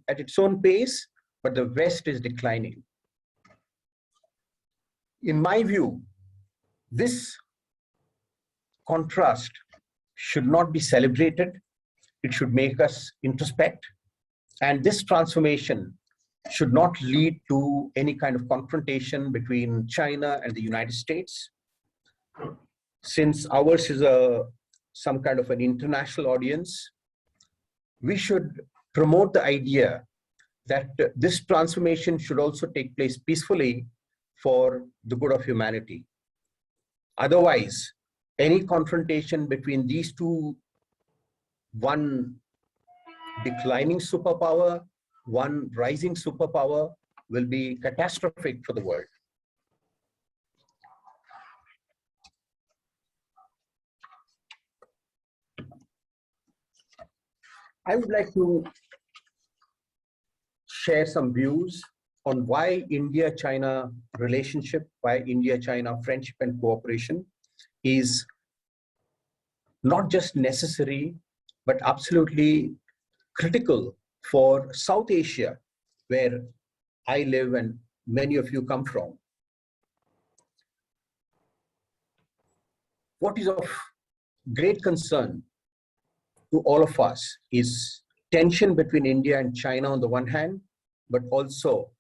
at its own pace, but the West is declining. In my view, this contrast should not be celebrated. It should make us introspect. And this transformation should not lead to any kind of confrontation between China and the United States. Since ours is some kind of an international audience, we should promote the idea that this transformation should also take place peacefully for the good of humanity. Otherwise, any confrontation between these two, one declining superpower, one rising superpower, will be catastrophic for the world. I would like to share some views on why India-China relationship, why India-China friendship and cooperation is not just necessary, but absolutely critical for South Asia, where I live and many of you come from. What is of great concern to all of us is tension between India and China on the one hand, but also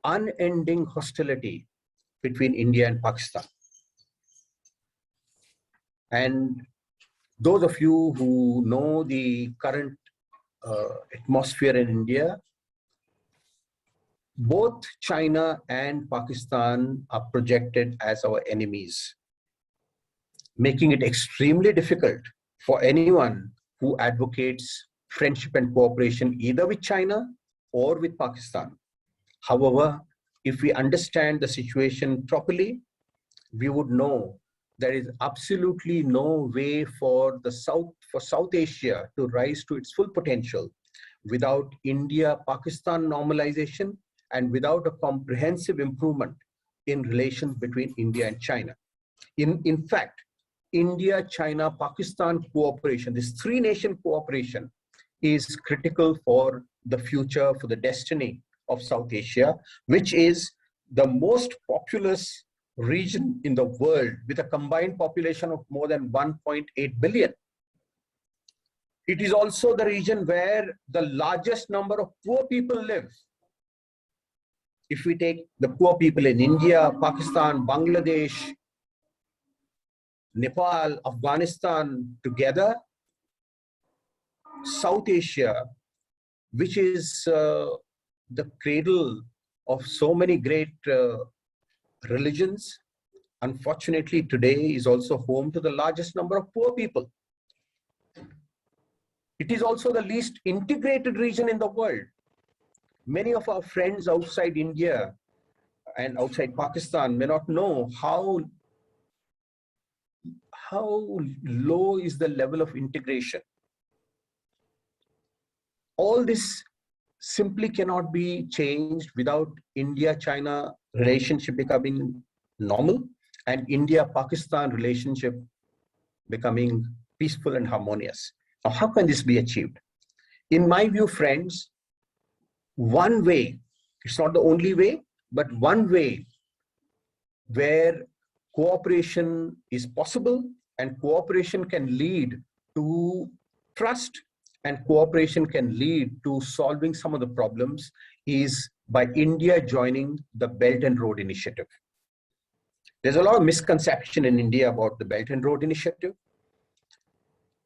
unending hostility between India and Pakistan. And those of you who know the current atmosphere in India, both China and Pakistan are projected as our enemies, making it extremely difficult for anyone who advocates friendship and cooperation either with China or with Pakistan. However, if we understand the situation properly, we would know there is absolutely no way for South Asia to rise to its full potential without India-Pakistan normalization and without a comprehensive improvement in relations between India and China. In fact, India, China, Pakistan cooperation, this three-nation cooperation is critical for the future, for the destiny of South Asia, which is the most populous region in the world with a combined population of more than 1.8 billion. It is also the region where the largest number of poor people live. If we take the poor people in India, Pakistan, Bangladesh, Nepal, Afghanistan together, South Asia, which is the cradle of so many great religions, unfortunately today is also home to the largest number of poor people. It is also the least integrated region in the world. Many of our friends outside India and outside Pakistan may not know how low is the level of integration. All this simply cannot be changed without India-China relationship becoming normal and India-Pakistan relationship becoming peaceful and harmonious. Now, how can this be achieved? In my view, friends, one way, it's not the only way, but one way where cooperation is possible and cooperation can lead to trust and cooperation can lead to solving some of the problems is by India joining the Belt and Road Initiative. There's a lot of misconception in India about the Belt and Road Initiative.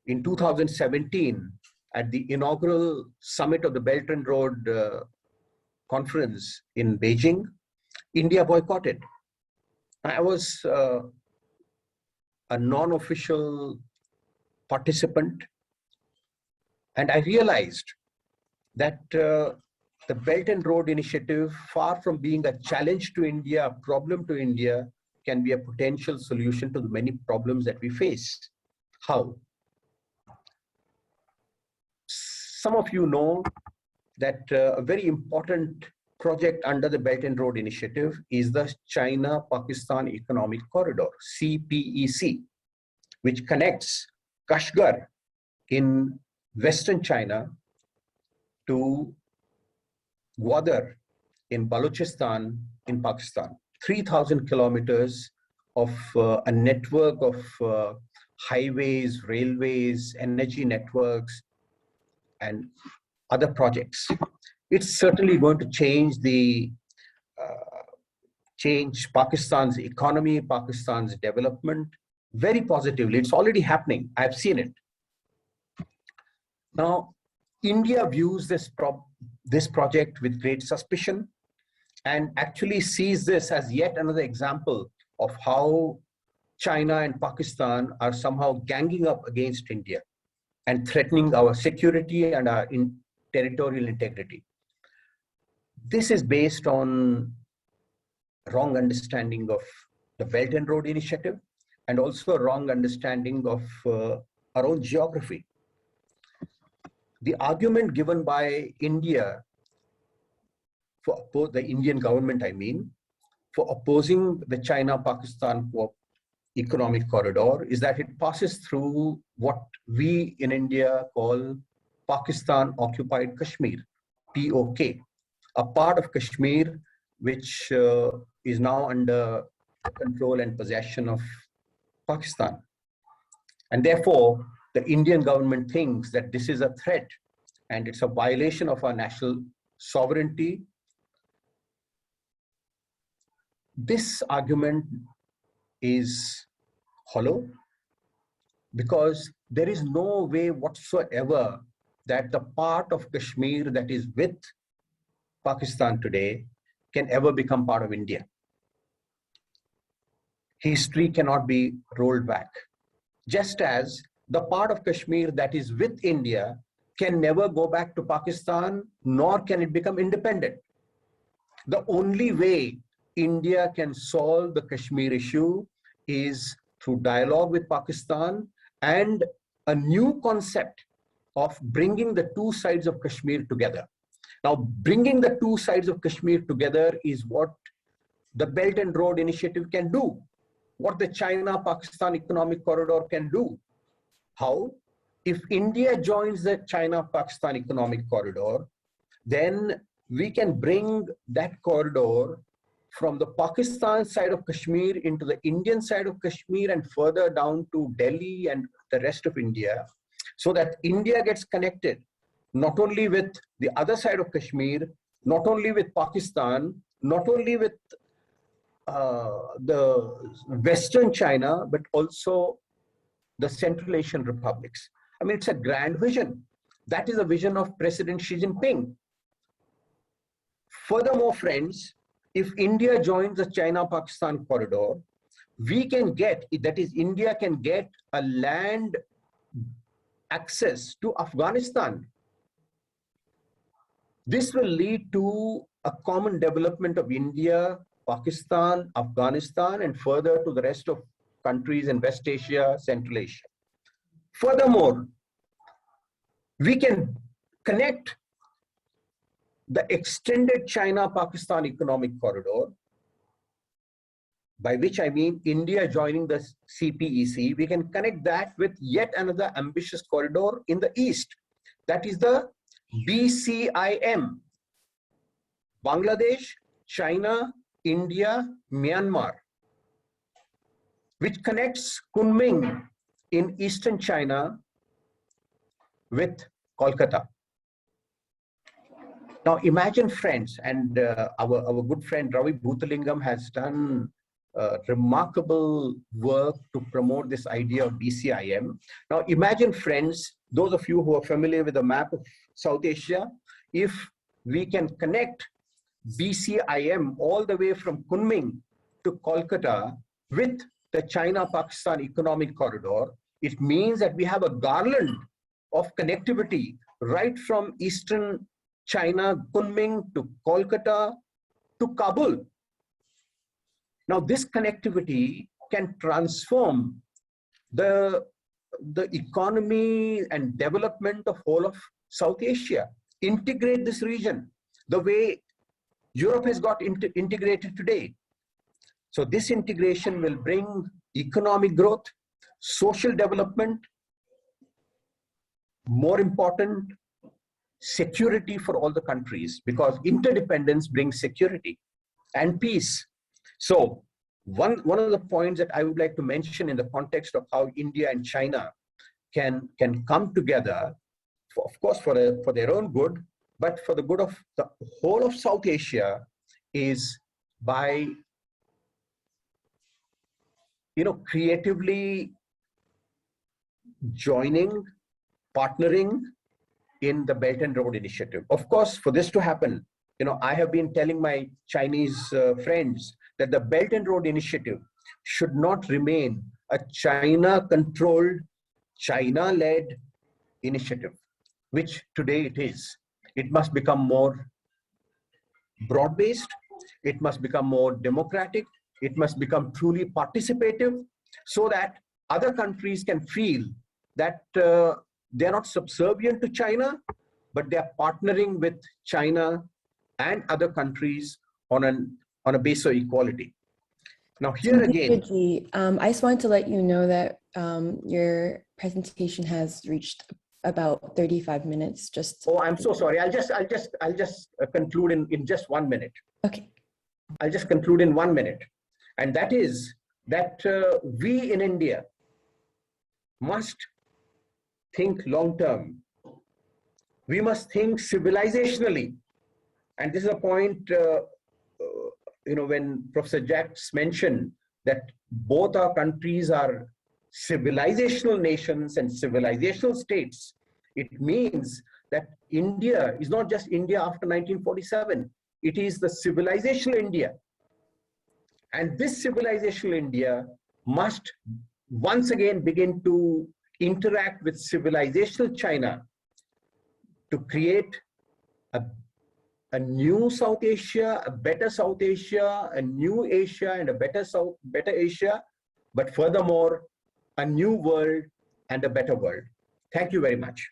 In 2017, at the inaugural summit of the Belt and Road conference in Beijing, India boycotted. I was a non-official participant, and I realized that the Belt and Road Initiative, far from being a challenge to India, a problem to India, can be a potential solution to the many problems that we face. How? Some of you know that a very important project under the Belt and Road Initiative is the China-Pakistan Economic Corridor, CPEC, which connects Kashgar in Western China to Gwadar in Balochistan in Pakistan. 3,000 kilometers of a network of highways, railways, energy networks, and other projects. It's certainly going to change Pakistan's economy, Pakistan's development very positively. It's already happening. I've seen it. Now, India views this project with great suspicion and actually sees this as yet another example of how China and Pakistan are somehow ganging up against India and threatening our security and our territorial integrity. This is based on wrong understanding of the Belt and Road Initiative and also a wrong understanding of our own geography. The argument given by India, for the Indian government, I mean, for opposing the China-Pakistan economic corridor is that it passes through what we in India call Pakistan occupied Kashmir, POK, a part of Kashmir which is now under control and possession of Pakistan. And therefore, the Indian government thinks that this is a threat and it's a violation of our national sovereignty. This argument is hollow because there is no way whatsoever that the part of Kashmir that is with Pakistan today can ever become part of India. History cannot be rolled back. Just as the part of Kashmir that is with India can never go back to Pakistan, nor can it become independent. The only way India can solve the Kashmir issue is through dialogue with Pakistan and a new concept of bringing the two sides of Kashmir together. Now, bringing the two sides of Kashmir together is what the Belt and Road Initiative can do, what the China-Pakistan economic corridor can do. How? If India joins the China-Pakistan economic corridor, then we can bring that corridor from the Pakistan side of Kashmir into the Indian side of Kashmir and further down to Delhi and the rest of India, so that India gets connected not only with the other side of Kashmir, not only with Pakistan, not only with the Western China, but also the Central Asian republics. I mean, it's a grand vision. That is a vision of President Xi Jinping. Furthermore, friends, if India joins the China-Pakistan corridor, we can get, that is, India can get a land access to Afghanistan. This will lead to a common development of India, Pakistan, Afghanistan, and further to the rest of countries in West Asia, Central Asia. Furthermore, we can connect the extended China-Pakistan economic corridor, by which I mean India joining the CPEC. We can connect that with yet another ambitious corridor in the east. That is the BCIM, Bangladesh, China, India, Myanmar, which connects Kunming in eastern China with Kolkata. Now imagine, friends, and our good friend Ravi Bhutalingam has done remarkable work to promote this idea of BCIM. Now imagine, friends, those of you who are familiar with the map of South Asia, if we can connect BCIM all the way from Kunming to Kolkata with the China-Pakistan economic corridor, it means that we have a garland of connectivity right from eastern China, Kunming to Kolkata to Kabul. Now this connectivity can transform the economy and development of whole of South Asia, integrate this region the way Europe has got integrated today. So this integration will bring economic growth, social development, more important, security for all the countries, because interdependence brings security and peace. So one of the points that I would like to mention in the context of how India and China can come together, of course, for their own good, but for the good of the whole of South Asia, is by creatively joining, partnering in the Belt and Road Initiative. Of course, for this to happen, I have been telling my Chinese friends that the Belt and Road Initiative should not remain a China-controlled, China-led initiative, which today it is. It must become more broad-based. It must become more democratic. It must become truly participative, so that other countries can feel that they're not subservient to China, but they're partnering with China and other countries on a base of equality. Now here again, I just wanted to let you know that your presentation has reached about 35 minutes. Oh, I'm so sorry. I'll just conclude in just 1 minute. Okay. I'll just conclude in 1 minute. And that is that we in India must think long-term. We must think civilizationally. And this is a point, when Professor Jacques mentioned that both our countries are civilizational nations and civilizational states, it means that India is not just India after 1947. It is the civilizational India. And this civilizational India must once again begin to interact with civilizational China to create a new South Asia, a better South Asia, a new Asia, and a better Asia, but furthermore, a new world and a better world. Thank you very much.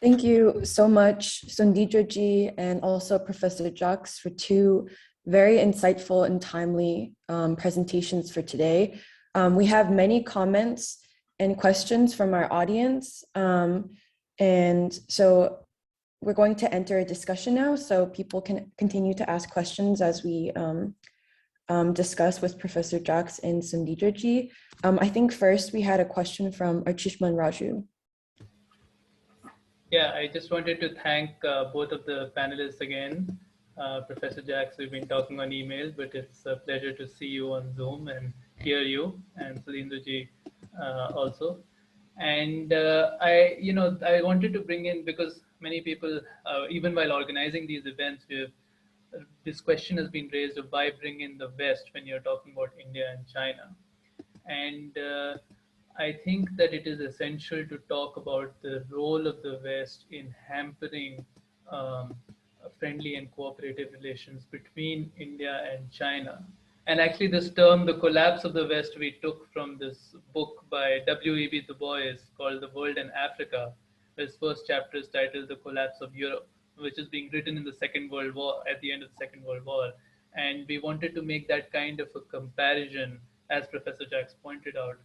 Thank you so much, Sudheendra ji, and also Professor Jacques, for two very insightful and timely presentations for today. We have many comments and questions from our audience. And so we're going to enter a discussion now, so people can continue to ask questions as we discuss with Professor Jacques and Sudheendra ji. I think first we had a question from Archishman Raju. Yeah, I just wanted to thank both of the panelists again. Professor Jacques, we've been talking on email, but it's a pleasure to see you on Zoom and hear you, and Sudheendra ji also. And I wanted to bring in, because many people, even while organizing these events, this question has been raised of why bring in the West when you're talking about India and China. And I think that it is essential to talk about the role of the West in hampering friendly and cooperative relations between India and China. And actually this term, the collapse of the West, we took from this book by W.E.B. Du Bois called The World and Africa. His first chapter is titled The Collapse of Europe, which is being written in the Second World War, at the end of the Second World War. And we wanted to make that kind of a comparison, as Professor Jacques pointed out,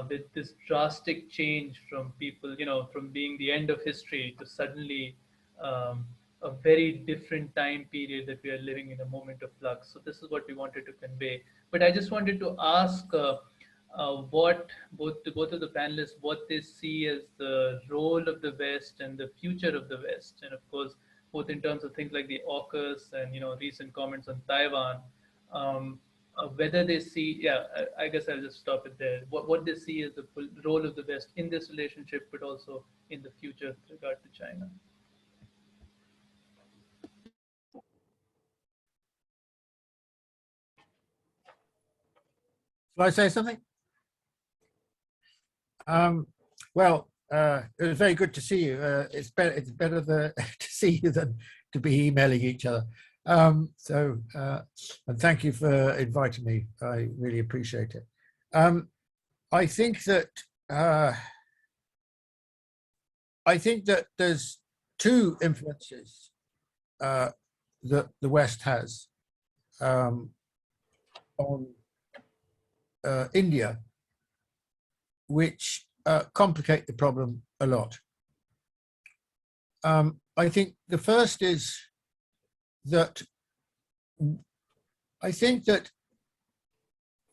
with this drastic change from people, from being the end of history to suddenly a very different time period that we are living in, a moment of flux. So this is what we wanted to convey. But I just wanted to ask what both of the panelists, what they see as the role of the West and the future of the West, and of course, both in terms of things like the AUKUS and recent comments on Taiwan. Whether they see, I guess I'll just stop it there. What they see as the role of the West in this relationship, but also in the future with regard to China. Shall I say something? Well, it was very good to see you. It's better to see you than to be emailing each other. And thank you for inviting me. I really appreciate it. I think that there's two influences that the West has on India, which complicate the problem a lot. I think the first is that I think that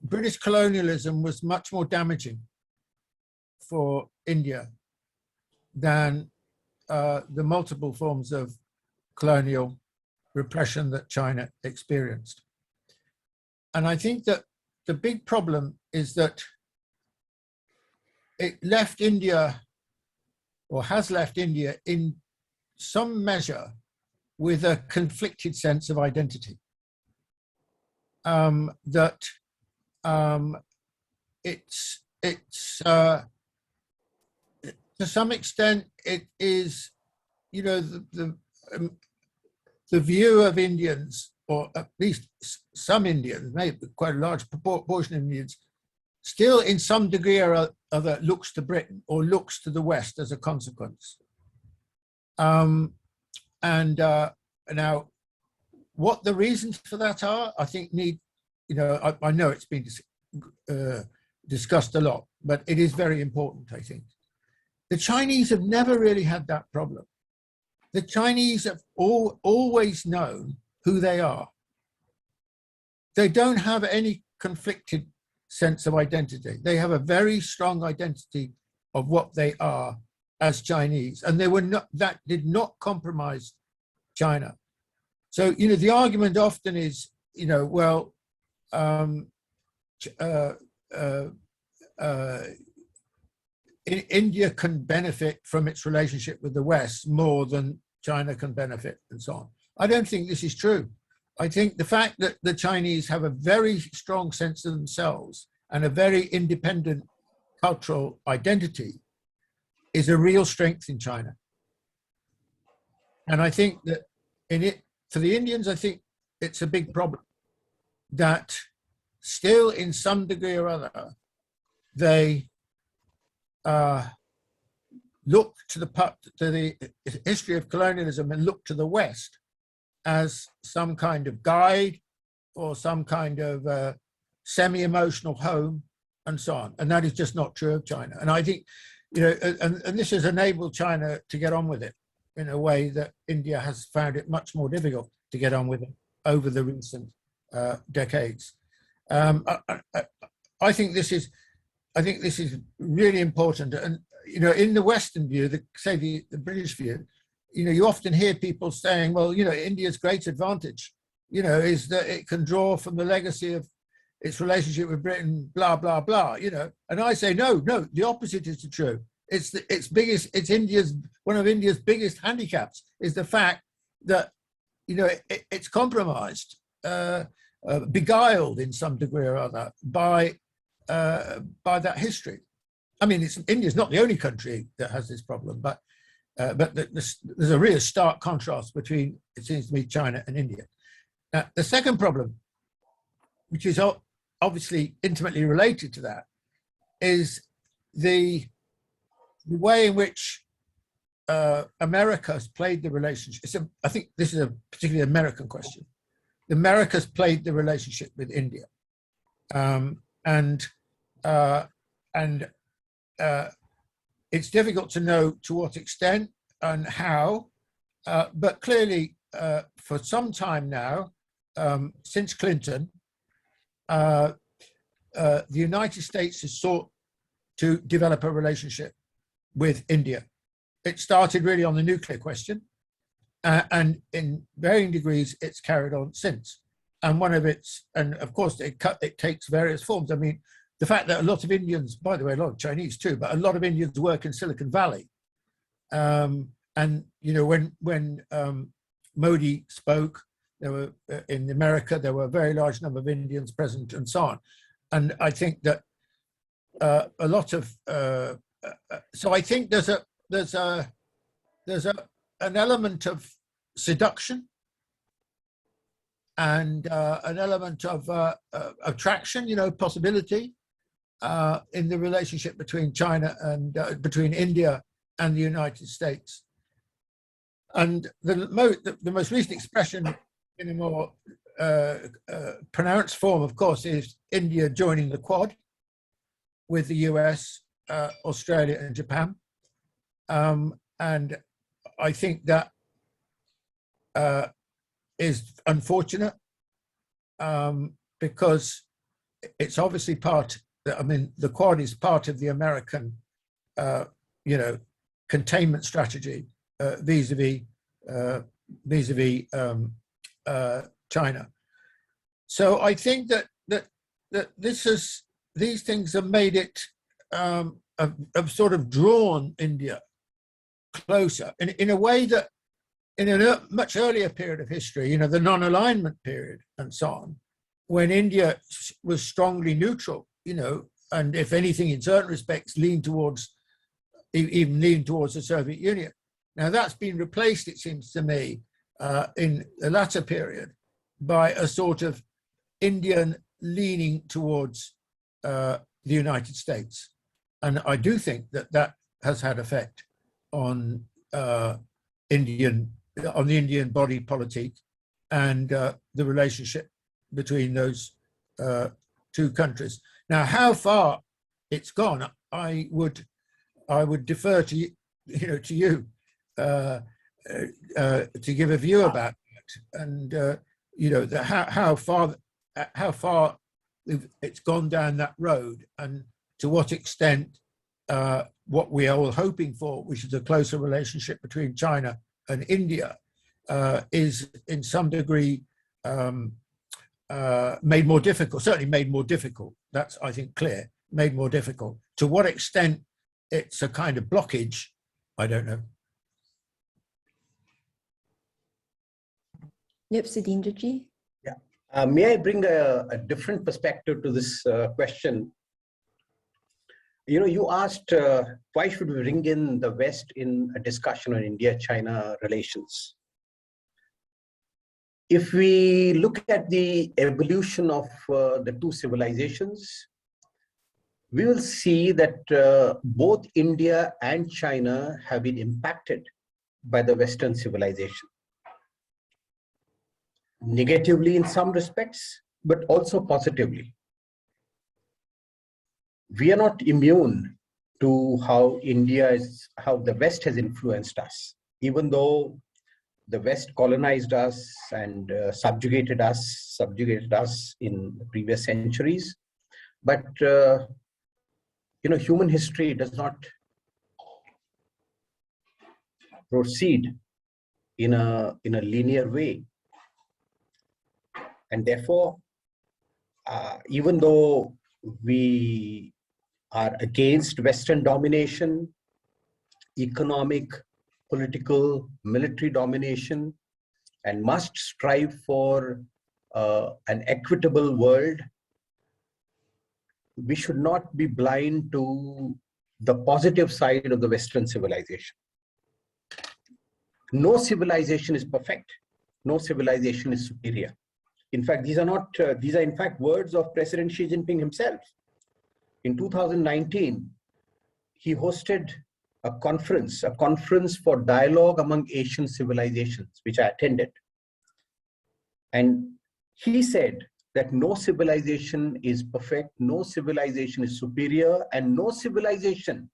British colonialism was much more damaging for India than the multiple forms of colonial repression that China experienced. And I think that the big problem is that it left India, or has left India, in some measure with a conflicted sense of identity. That it's to some extent it is, you know, the view of Indians, or at least some Indians, maybe quite a large proportion of Indians, still in some degree or other looks to Britain or looks to the West as a consequence. Now, what the reasons for that are, I think need, you know, I know it's been discussed a lot, but it is very important, I think. The Chinese have never really had that problem. The Chinese have always known who they are. They don't have any conflicted sense of identity. They have a very strong identity of what they are as Chinese, and they were not, that did not compromise China. So, you know, the argument often is, you know, well, India can benefit from its relationship with the West more than China can benefit, and so on. I don't think this is true. I think the fact that the Chinese have a very strong sense of themselves and a very independent cultural identity is a real strength in China. And I think that for the Indians, I think it's a big problem that still in some degree or other, they look to the history of colonialism and look to the West as some kind of guide or some kind of semi-emotional home and so on. And that is just not true of China. And I think, you know, and this has enabled China to get on with it in a way that India has found it much more difficult to get on with it over the recent decades. I think this is really important. And, you know, in the Western view, the British view, you know, you often hear people saying, well, you know, India's great advantage, you know, is that it can draw from the legacy of its relationship with Britain, blah, blah, blah, you know. And I say, no, the opposite is true. One of India's biggest handicaps is the fact that, you know, it's compromised, beguiled in some degree or other by that history. I mean, India's not the only country that has this problem, but there's a real stark contrast between, it seems to me, China and India. Now, the second problem, which is obviously intimately related to that, is the way in which America's played the relationship. I think this is a particularly American question. America's played the relationship with India, and it's difficult to know to what extent and how, but clearly for some time now, since Clinton, the United States has sought to develop a relationship with India. It started really on the nuclear question, and in varying degrees, it's carried on since. And and of course, it takes various forms. I mean, the fact that a lot of Indians, by the way, a lot of Chinese too, but a lot of Indians work in Silicon Valley. And, you know, when Modi spoke, there were in America, there were a very large number of Indians present and so on. And I think that a lot of, so I think there's an element of seduction and an element of attraction, you know, possibility in the relationship between China and between India and the United States. And the most recent expression in a more pronounced form, of course, is India joining the Quad with the US Australia and Japan. And I think that is unfortunate because it's obviously part, I mean, the Quad is part of the American, containment strategy vis-a-vis China. So I think that these things have made it, have sort of drawn India closer in a way that in a much earlier period of history, the non-alignment period and so on, when India was strongly neutral, and if anything, in certain respects, leaned towards the Soviet Union. Now that's been replaced, it seems to me, in the latter period by a sort of Indian leaning towards the United States. And I do think that has had effect on the Indian body politic and the relationship between those two countries. Now, how far it's gone, I would defer to you to give a view about that, and how far it's gone down that road, and to what extent what we are all hoping for, which is a closer relationship between China and India, is in some degree made more difficult, certainly made more difficult. That's, I think, clear, made more difficult. To what extent it's a kind of blockage, I don't know. Yep, Sudheendra ji. Yeah. May I bring a different perspective to this question? You asked why should we bring in the West in a discussion on India-China relations? If we look at the evolution of the two civilizations, we will see that both India and China have been impacted by the Western civilization. Negatively in some respects, but also positively. We are not immune to how the West has influenced us, even though the West colonized us and subjugated us in the previous centuries. But human history does not proceed in a linear way, and therefore, even though we are against Western domination, economic, political, military domination, and must strive for an equitable world, we should not be blind to the positive side of the Western civilization. No civilization is perfect. No civilization is superior. In fact, these are in fact words of President Xi Jinping himself. In 2019, he hosted a conference for dialogue among Asian civilizations, which I attended. And he said that no civilization is perfect, no civilization is superior, and no civilization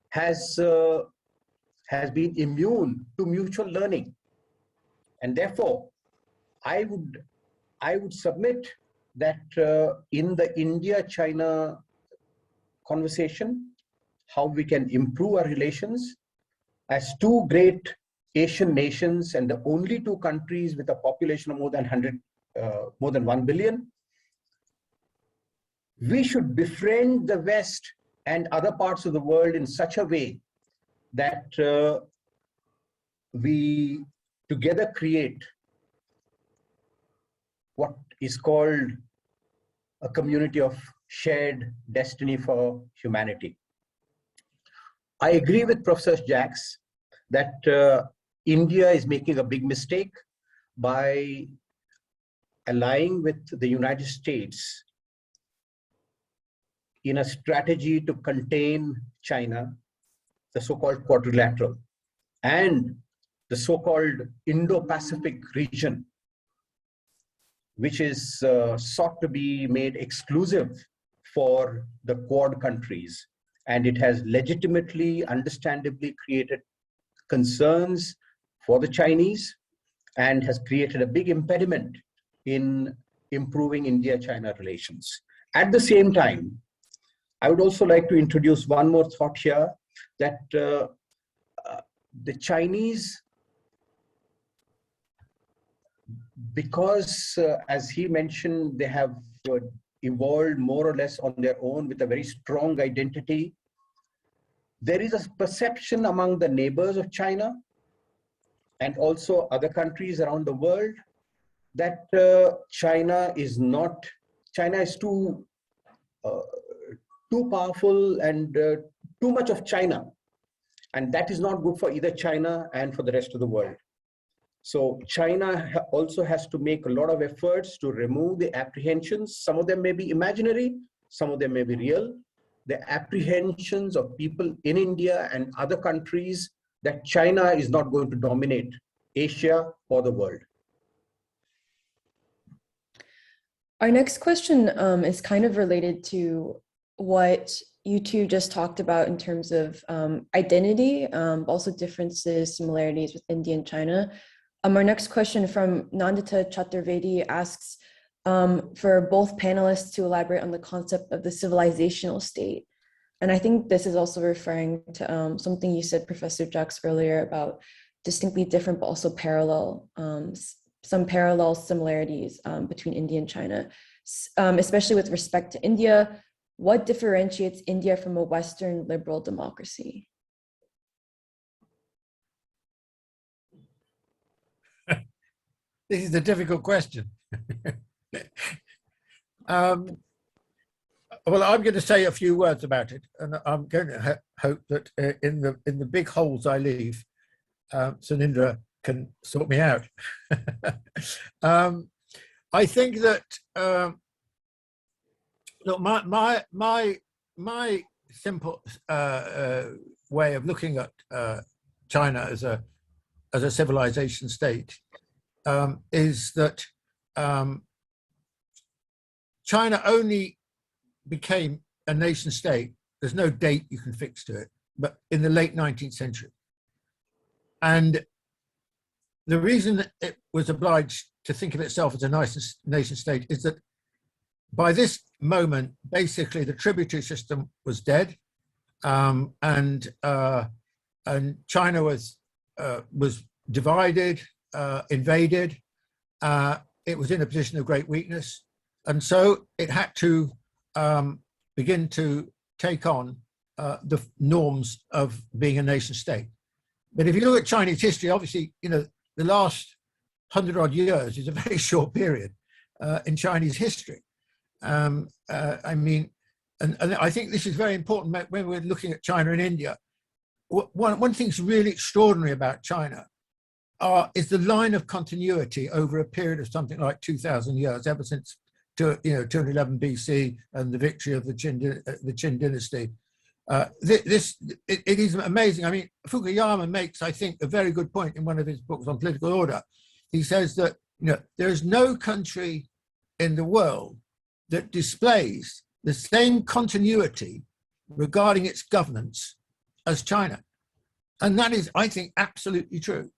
has been immune to mutual learning. And therefore, I would submit that in the India-China conversation, how we can improve our relations as two great Asian nations and the only two countries with a population of more than 1 billion, we should befriend the West and other parts of the world in such a way that we together create what is called a community of shared destiny for humanity. I agree with Professor Jacques that India is making a big mistake by allying with the United States in a strategy to contain China, the so-called quadrilateral, and the so-called Indo-Pacific region, which is sought to be made exclusive for the Quad countries. and it has legitimately, understandably created concerns for the Chinese and has created a big impediment in improving India-China relations. At the same time, I would also like to introduce one more thought here, that the Chinese, because as he mentioned, they have evolved more or less on their own with a very strong identity. There is a perception among the neighbors of China and also other countries around the world that China is too powerful and too much of China. And that is not good for either China and for the rest of the world. So China also has to make a lot of efforts to remove the apprehensions. Some of them may be imaginary, some of them may be real. The apprehensions of people in India and other countries that China is not going to dominate Asia or the world. Our next question is kind of related to what you two just talked about in terms of identity, also differences, similarities with India and China. Our next question from Nandita Chaturvedi asks for both panelists to elaborate on the concept of the civilizational state. And I think this is also referring to something you said, Professor Jacques, earlier about distinctly different, but also parallel, some parallel similarities between India and China, especially with respect to India. What differentiates India from a Western liberal democracy? This is a difficult question. Well, I'm going to say a few words about it, and I'm going to hope that in the big holes I leave, Sudheendra can sort me out. I think that look, my simple way of looking at China as a civilization state is that China only became a nation state. There's no date you can fix to it, but in the late 19th century. And the reason that it was obliged to think of itself as a nation state is that by this moment, basically the tributary system was dead, and China was divided, invaded. It was in a position of great weakness, and so it had to begin to take on the norms of being a nation state. But if you look at Chinese history, obviously, the last 100-odd years is a very short period in Chinese history. I mean, and I think this is very important when we're looking at China and India. One thing that's really extraordinary about China is the line of continuity over a period of something like 2,000 years, ever since 211 BC and the victory of the Qin dynasty. It is amazing. I mean, Fukuyama makes, I think, a very good point in one of his books on political order. He says that there is no country in the world that displays the same continuity regarding its governance as China, and that is, I think, absolutely true.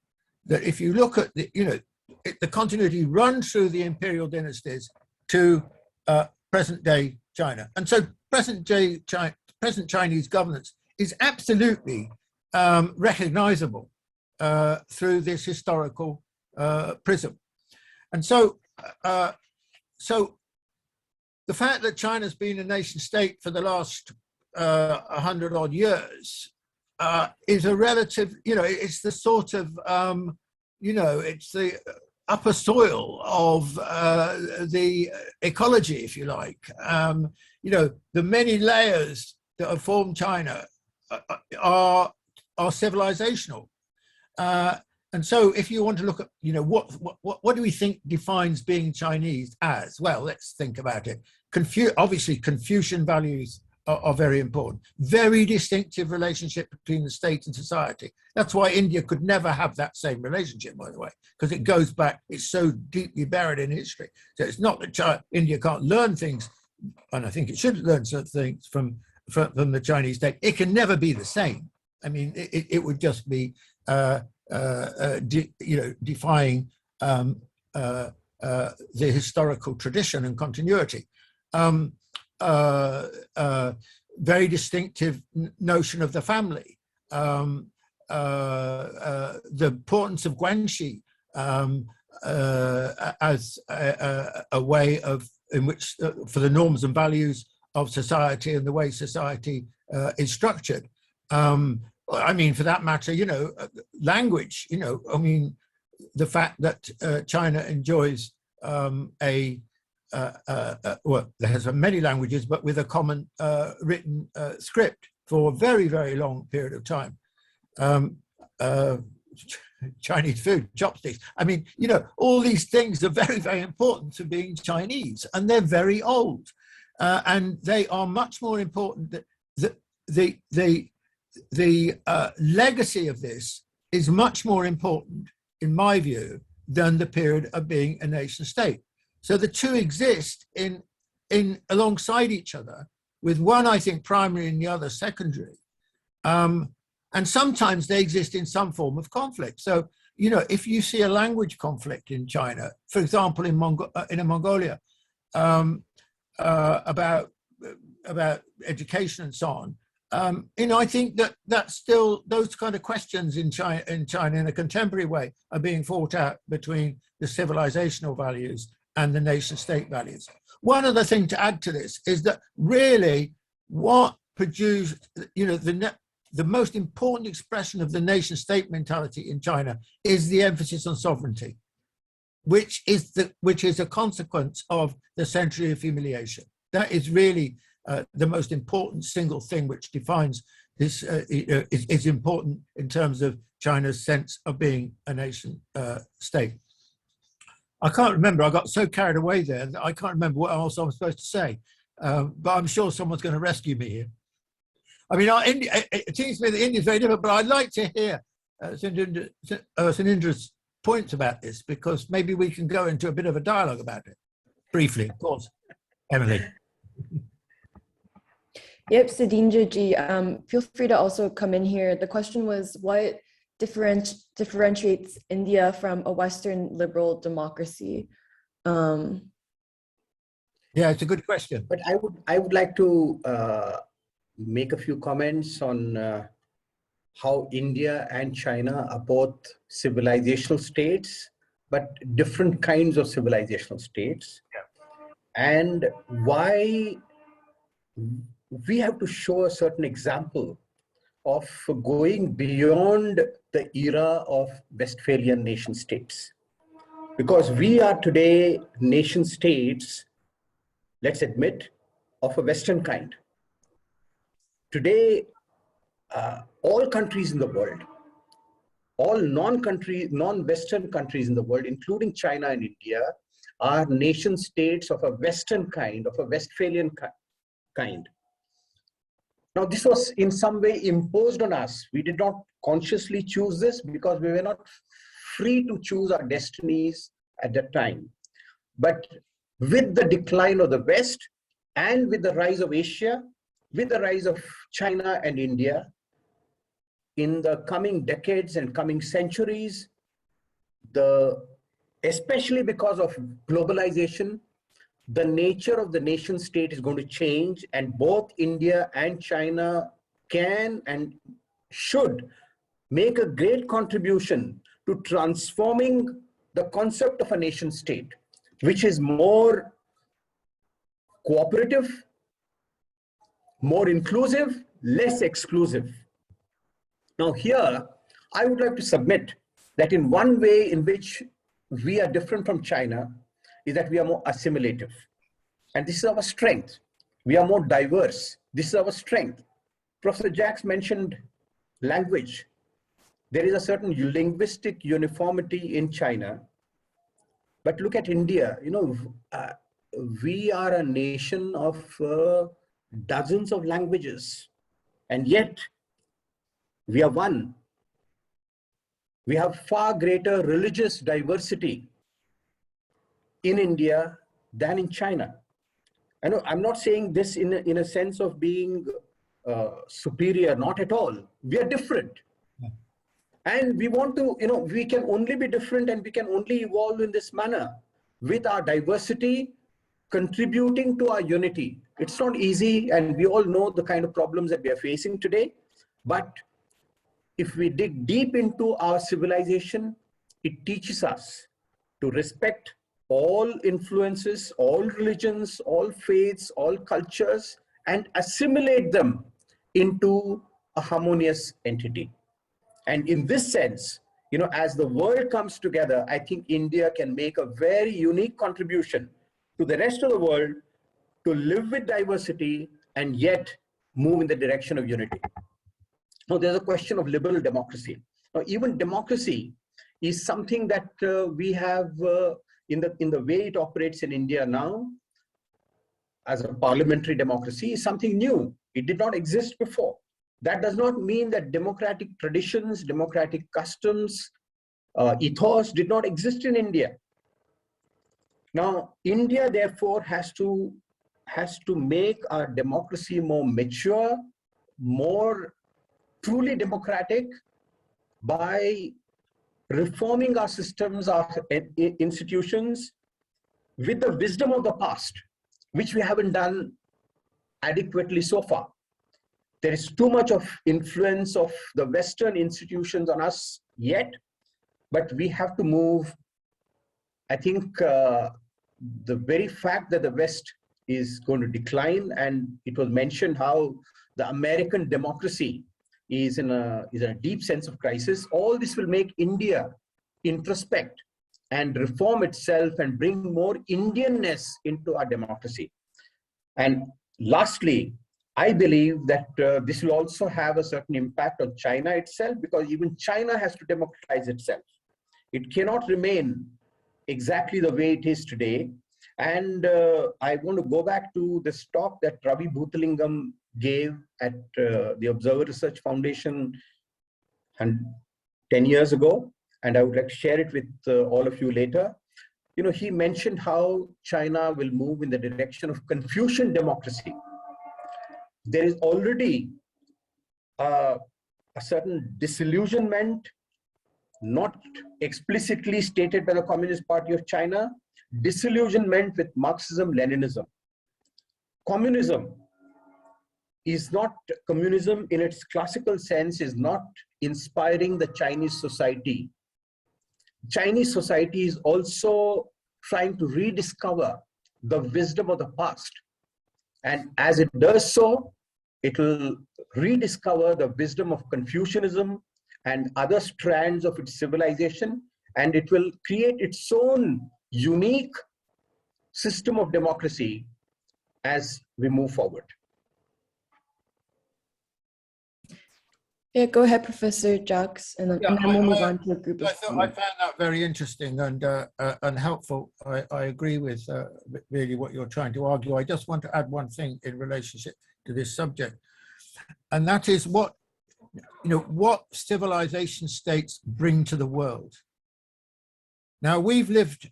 That if you look at the continuity runs through the imperial dynasties to present-day China, and so present Chinese governance is absolutely recognizable through this historical prism. And so the fact that China's been a nation state for the last 100-odd years is a relative, it's the sort of, it's the upper soil of the ecology, if you like. The many layers that have formed China are civilizational. And so if you want to look at, what do we think defines being Chinese as? Well, let's think about it. Obviously, Confucian values are very important. Very distinctive relationship between the state and society. That's why India could never have that same relationship, by the way, because it goes back, it's so deeply buried in history. So it's not that India can't learn things, and I think it should learn certain things from from the Chinese state. It can never be the same. I mean, it would just be defying the historical tradition and continuity. Very distinctive notion of the family. The importance of Guanxi as a way in which for the norms and values of society and the way society is structured. I mean, for that matter, language, I mean, the fact that China enjoys well, it has many languages, but with a common written script for a very, very long period of time. Chinese food, chopsticks. I mean, all these things are very, very important to being Chinese, and they're very old. And they are much more important. The legacy of this is much more important, in my view, than the period of being a nation state. So the two exist in alongside each other, with one, I think, primary and the other secondary. And sometimes they exist in some form of conflict. So, if you see a language conflict in China, for example, in Mongolia, about education and so on, I think that's still, those kind of questions in China in a contemporary way are being fought out between the civilizational values and the nation state values. One other thing to add to this is that really what produced, the most important expression of the nation state mentality in China is the emphasis on sovereignty, which is a consequence of the century of humiliation. That is really the most important single thing which defines this, is important in terms of China's sense of being a nation state. I can't remember, I got so carried away there that I can't remember what else I was supposed to say, but I'm sure someone's going to rescue me here. I mean, it seems to me that India is very different, but I'd like to hear Sudheendra's points about this, because maybe we can go into a bit of a dialogue about it. Briefly, of course. Emily. Yep, Sudheendra ji, feel free to also come in here. The question was, what differentiates India from a Western liberal democracy? Yeah, it's a good question. But I would like to make a few comments on how India and China are both civilizational states, but different kinds of civilizational states, and why we have to show a certain example of going beyond the era of Westphalian nation states. Because we are today nation states, let's admit, of a Western kind. Today, all countries in the world, all non-Western countries in the world, including China and India, are nation states of a Western kind, of a Westphalian kind. Now, this was in some way imposed on us. We did not consciously choose this because we were not free to choose our destinies at that time. But with the decline of the West and with the rise of Asia, with the rise of China and India, in the coming decades and coming centuries, especially because of globalization, the nature of the nation state is going to change, and both India and China can and should make a great contribution to transforming the concept of a nation state, which is more cooperative, more inclusive, less exclusive. Now here, I would like to submit that in one way in which we are different from China is that we are more assimilative. And this is our strength. We are more diverse. This is our strength. Professor Jacques mentioned language. There is a certain linguistic uniformity in China. But look at India. We are a nation of dozens of languages. And yet, we are one. We have far greater religious diversity in India than in China. I know I'm not saying this in a sense of being superior, not at all. We are different. And we want to, we can only be different and we can only evolve in this manner with our diversity contributing to our unity. It's not easy, and we all know the kind of problems that we are facing today. But if we dig deep into our civilization, it teaches us to respect all influences, all religions, all faiths, all cultures, and assimilate them into a harmonious entity. And in this sense, as the world comes together, I think India can make a very unique contribution to the rest of the world to live with diversity and yet move in the direction of unity. Now, there's a question of liberal democracy. Now, even democracy is something that we have in the way it operates in India now, as a parliamentary democracy, is something new. It did not exist before. That does not mean that democratic traditions, democratic customs, ethos did not exist in India. Now, India therefore has to make our democracy more mature, more truly democratic by reforming our systems, our institutions with the wisdom of the past, which we haven't done adequately so far. There is too much of influence of the Western institutions on us yet, but we have to move. I think the very fact that the West is going to decline, and it was mentioned how the American democracy is in a deep sense of crisis. All this will make India introspect and reform itself and bring more Indianness into our democracy. And lastly, I believe that this will also have a certain impact on China itself, because even China has to democratize itself. It cannot remain exactly the way it is today. And I want to go back to this talk that Ravi Bhutalingam gave at the Observer Research Foundation 10 years ago, and I would like to share it with all of you later. He mentioned how China will move in the direction of Confucian democracy. There is already a certain disillusionment, not explicitly stated by the Communist Party of China, disillusionment with Marxism-Leninism. Communism in its classical sense is not inspiring the Chinese society. Chinese society is also trying to rediscover the wisdom of the past. And as it does so, it will rediscover the wisdom of Confucianism and other strands of its civilization, and it will create its own unique system of democracy as we move forward. Yeah, go ahead, Professor Jacques, and then we'll move on to a group of I found that very interesting and helpful. I agree with really what you're trying to argue. I just want to add one thing in relationship to this subject, and that is what civilization states bring to the world. Now, we've lived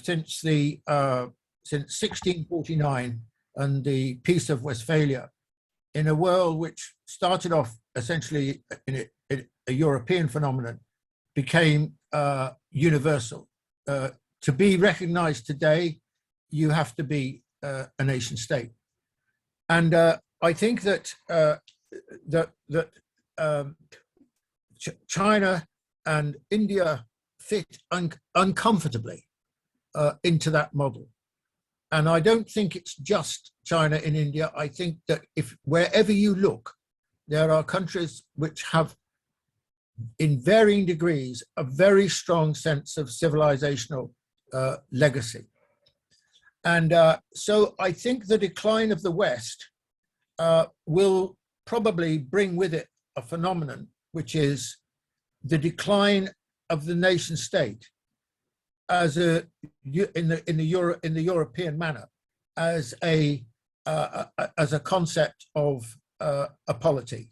since 1649 and the Peace of Westphalia in a world which started off essentially in a European phenomenon, became universal. To be recognized today, you have to be a nation state. And I think that China and India fit uncomfortably into that model. And I don't think it's just China and India. I think that wherever you look, there are countries which have, in varying degrees, a very strong sense of civilizational legacy. And so I think the decline of the West will probably bring with it a phenomenon, which is the decline of the nation state as in the European manner, as a concept of a polity.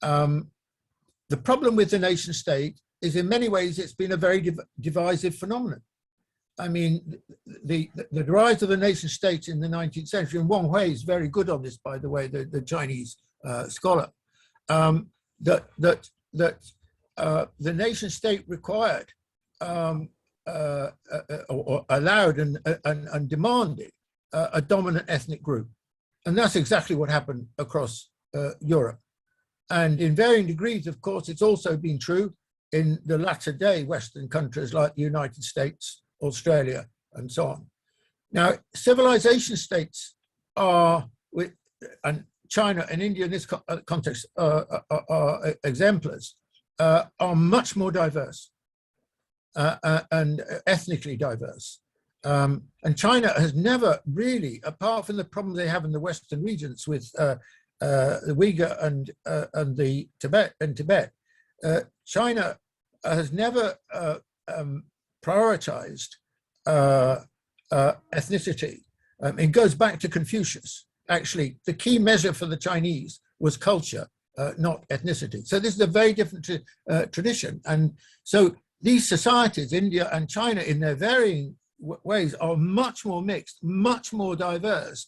The problem with the nation state is, in many ways, it's been a very divisive phenomenon. I mean, the rise of the nation state in the 19th century, and Wang Hui is very good on this, by the way, the Chinese scholar, that the nation state required or allowed and demanded a dominant ethnic group. And that's exactly what happened across Europe. And in varying degrees, of course, it's also been true in the latter day Western countries like the United States, Australia, and so on. Now, civilization states are, and China and India in this context are exemplars, are much more diverse and ethnically diverse. And China has never really, apart from the problems they have in the Western regions with the Uyghur and the Tibet, China has never prioritized ethnicity. It goes back to Confucius. Actually, the key measure for the Chinese was culture, not ethnicity. So this is a very different tradition. And so these societies, India and China, in their varying ways, are much more mixed, much more diverse,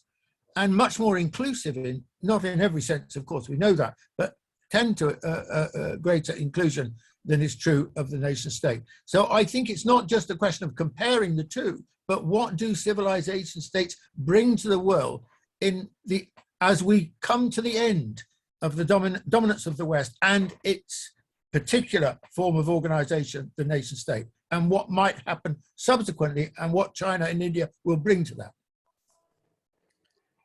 and much more inclusive in, not in every sense, of course, we know that, but tend to a greater inclusion than is true of the nation state. So I think it's not just a question of comparing the two, but what do civilization states bring to the world as we come to the end of the dominance of the West and its particular form of organization, the nation state, and what might happen subsequently and what China and India will bring to that.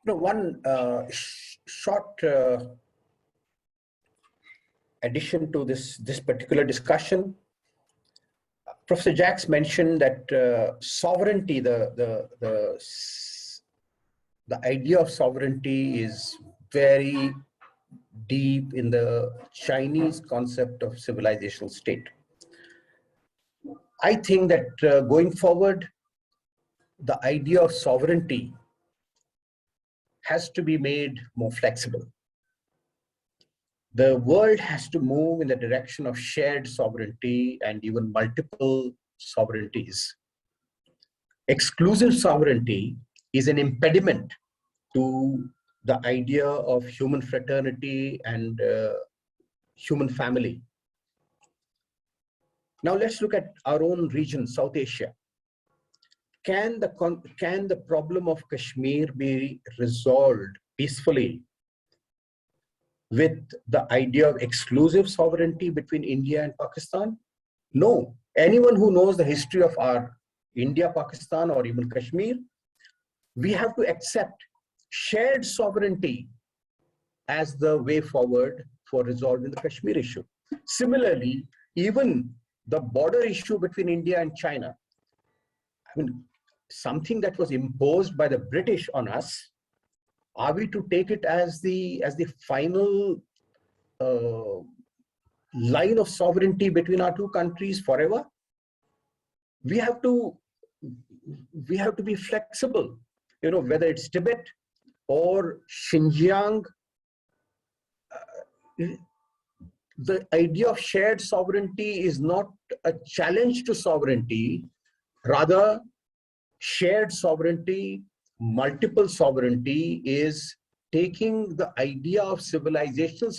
One short addition to this particular discussion. Professor Jacques mentioned that sovereignty, the idea of sovereignty is very deep in the Chinese concept of civilizational state. I think that going forward, the idea of sovereignty has to be made more flexible. The world has to move in the direction of shared sovereignty and even multiple sovereignties. Exclusive sovereignty is an impediment to the idea of human fraternity and human family. Now let's look at our own region, South Asia. Can the problem of Kashmir be resolved peacefully with the idea of exclusive sovereignty between India and Pakistan? No. Anyone who knows the history of our India, Pakistan, or even Kashmir, we have to accept shared sovereignty as the way forward for resolving the Kashmir issue. Similarly, even the border issue between India and China, I mean, something that was imposed by the British on us, are we to take it as the final line of sovereignty between our two countries forever? We have to be flexible. You know, whether it's Tibet or Xinjiang, the idea of shared sovereignty is not a challenge to sovereignty. Rather, shared sovereignty, multiple sovereignty is taking the idea of civilizational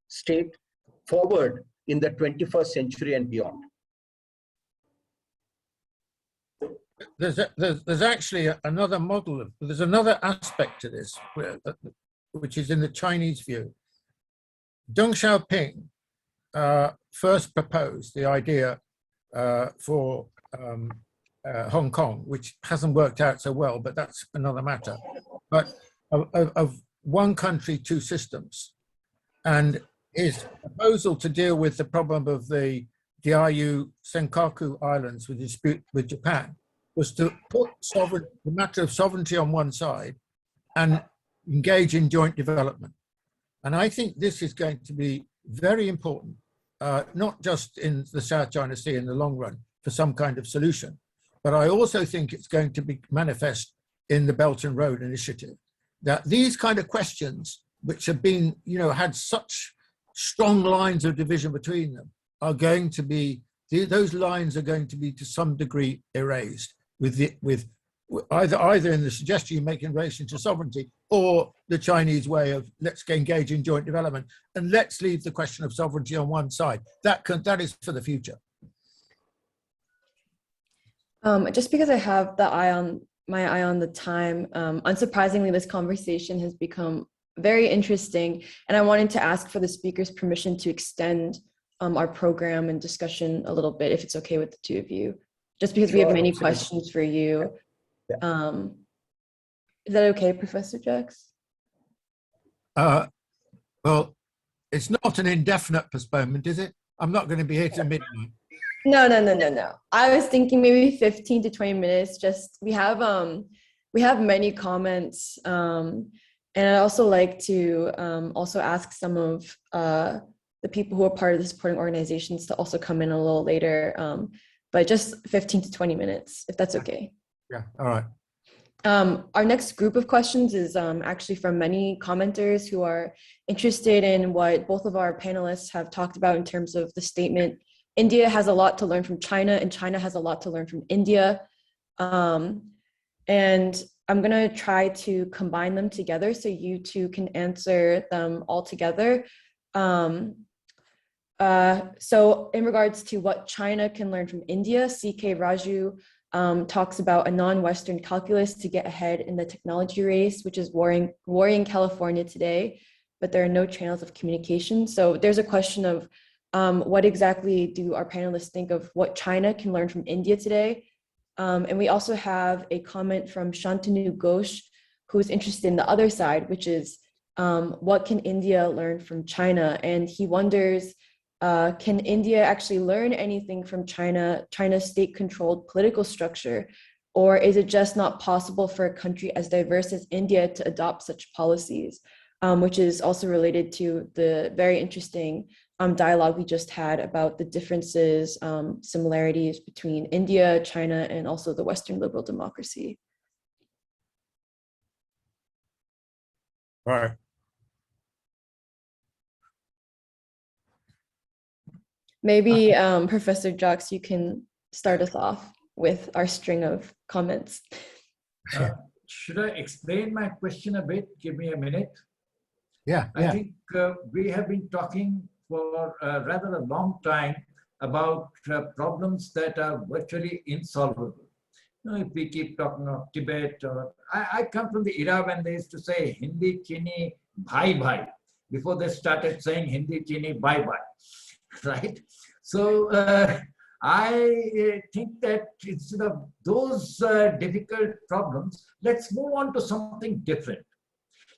state forward in the 21st century and beyond. There's actually another model there's another aspect to this, which is in the Chinese view. Deng Xiaoping first proposed the idea for Hong Kong, which hasn't worked out so well, but that's another matter. But of one country, two systems. And his proposal to deal with the problem of the Diaoyu Senkaku Islands with dispute with Japan was to put the matter of sovereignty on one side and engage in joint development. And I think this is going to be very important, not just in the South China Sea in the long run for some kind of solution, but I also think it's going to be manifest in the Belt and Road Initiative, that these kind of questions, which have been, had such strong lines of division between them, are going to be, those lines are going to be to some degree erased with either in the suggestion you make in relation to sovereignty or the Chinese way of let's engage in joint development and let's leave the question of sovereignty on one side. That is for the future. Just because I have my eye on the time, unsurprisingly, this conversation has become very interesting, and I wanted to ask for the speaker's permission to extend our program and discussion a little bit, if it's okay with the two of you, just because we have many questions for you. Is that okay, Professor Jacques? Well, it's not an indefinite postponement, is it? I'm not going to be here till midnight. No. I was thinking maybe 15 to 20 minutes. Just we have many comments, and I'd also like to also ask some of the people who are part of the supporting organizations to also come in a little later, but just 15 to 20 minutes, if that's okay. Yeah, all right. Our next group of questions is actually from many commenters who are interested in what both of our panelists have talked about in terms of the statement, India has a lot to learn from China and China has a lot to learn from India. And I'm gonna try to combine them together so you two can answer them all together. So in regards to what China can learn from India, C.K. Raju talks about a non-Western calculus to get ahead in the technology race, which is worrying California today, but there are no channels of communication. So there's a question of what exactly do our panelists think of what China can learn from India today? And we also have a comment from Shantanu Ghosh, who's interested in the other side, which is what can India learn from China? And he wonders, can India actually learn anything from China's state-controlled political structure? Or is it just not possible for a country as diverse as India to adopt such policies? Which is also related to the very interesting dialogue we just had about the differences, similarities between India, China, and also the Western liberal democracy. All right. Maybe Professor Jacques, you can start us off with our string of comments. Should I explain my question a bit? Give me a minute. Yeah. I think we have been talking for rather a long time about problems that are virtually insolvable. You know, if we keep talking of Tibet, I come from the era when they used to say Hindi Chini Bhai Bhai before they started saying Hindi Chini Bye Bye, right? So I think that instead of those difficult problems, let's move on to something different.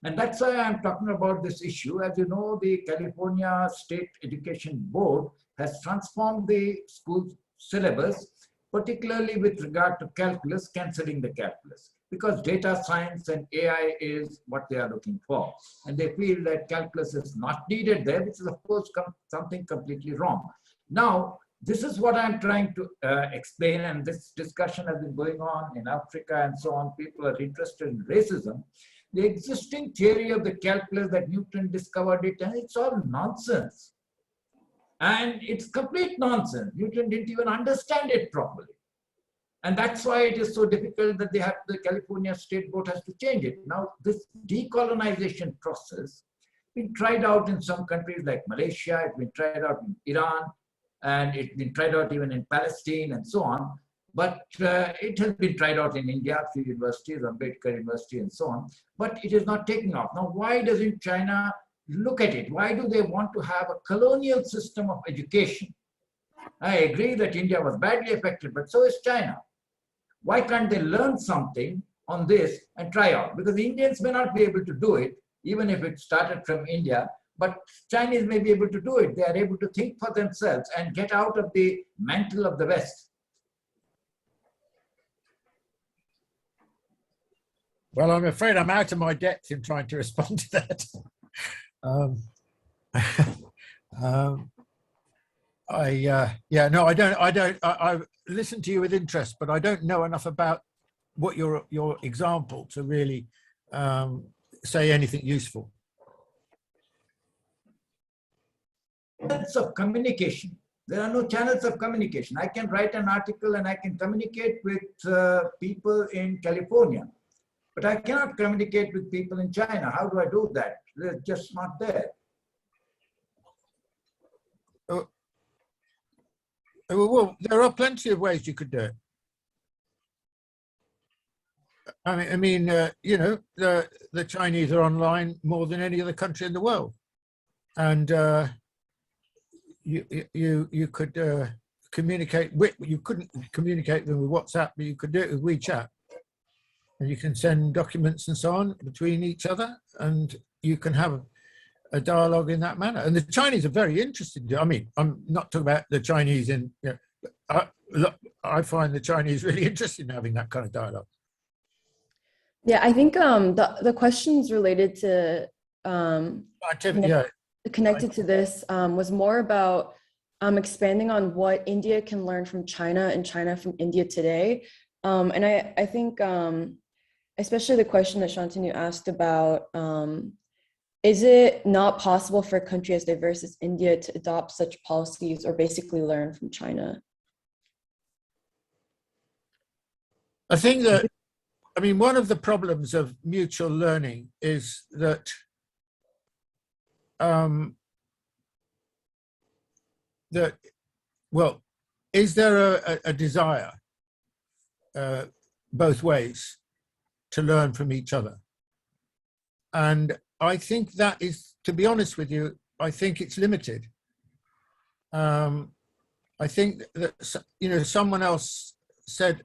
And that's why I'm talking about this issue. As you know, the California State Education Board has transformed the school syllabus, particularly with regard to calculus, cancelling the calculus, because data science and AI is what they are looking for. And they feel that calculus is not needed there, which is of course something completely wrong. Now, this is what I'm trying to explain, and this discussion has been going on in Africa and so on. People are interested in racism. The existing theory of the calculus that Newton discovered it, and it's all nonsense. And it's complete nonsense. Newton didn't even understand it properly. And that's why it is so difficult that the California State Board has to change it. Now, this decolonization process been tried out in some countries like Malaysia, it's been tried out in Iran, and it's been tried out even in Palestine and so on. But it has been tried out in India, a few universities, Ambedkar University and so on, but it is not taking off. Now, why doesn't China look at it? Why do they want to have a colonial system of education? I agree that India was badly affected, but so is China. Why can't they learn something on this and try out? Because the Indians may not be able to do it, even if it started from India, but Chinese may be able to do it. They are able to think for themselves and get out of the mantle of the West. Well, I'm afraid I'm out of my depth in trying to respond to that. I listen to you with interest, but I don't know enough about what your example to really say anything useful. Sense of communication. There are no channels of communication. I can write an article and I can communicate with people in California, but I cannot communicate with people in China. How do I do that? They're just not there. Well, there are plenty of ways you could do it. I mean, you know, the Chinese are online more than any other country in the world, and you could communicate with. You couldn't communicate them with WhatsApp, but you could do it with WeChat, and you can send documents and so on between each other, and you can have a dialogue in that manner. And the Chinese are very interested. I mean, I'm not talking about the Chinese in. You know, I find the Chinese really interested in having that kind of dialogue. Yeah, I think the questions related to connected to this was more about expanding on what India can learn from China and China from India today. And I think especially the question that Shantanu asked about, is it not possible for a country as diverse as India to adopt such policies or basically learn from China? I think that, I mean, one of the problems of mutual learning is that well, is there a desire both ways to learn from each other? And I think that is, to be honest with you, I think it's limited. I think that, you know, someone else said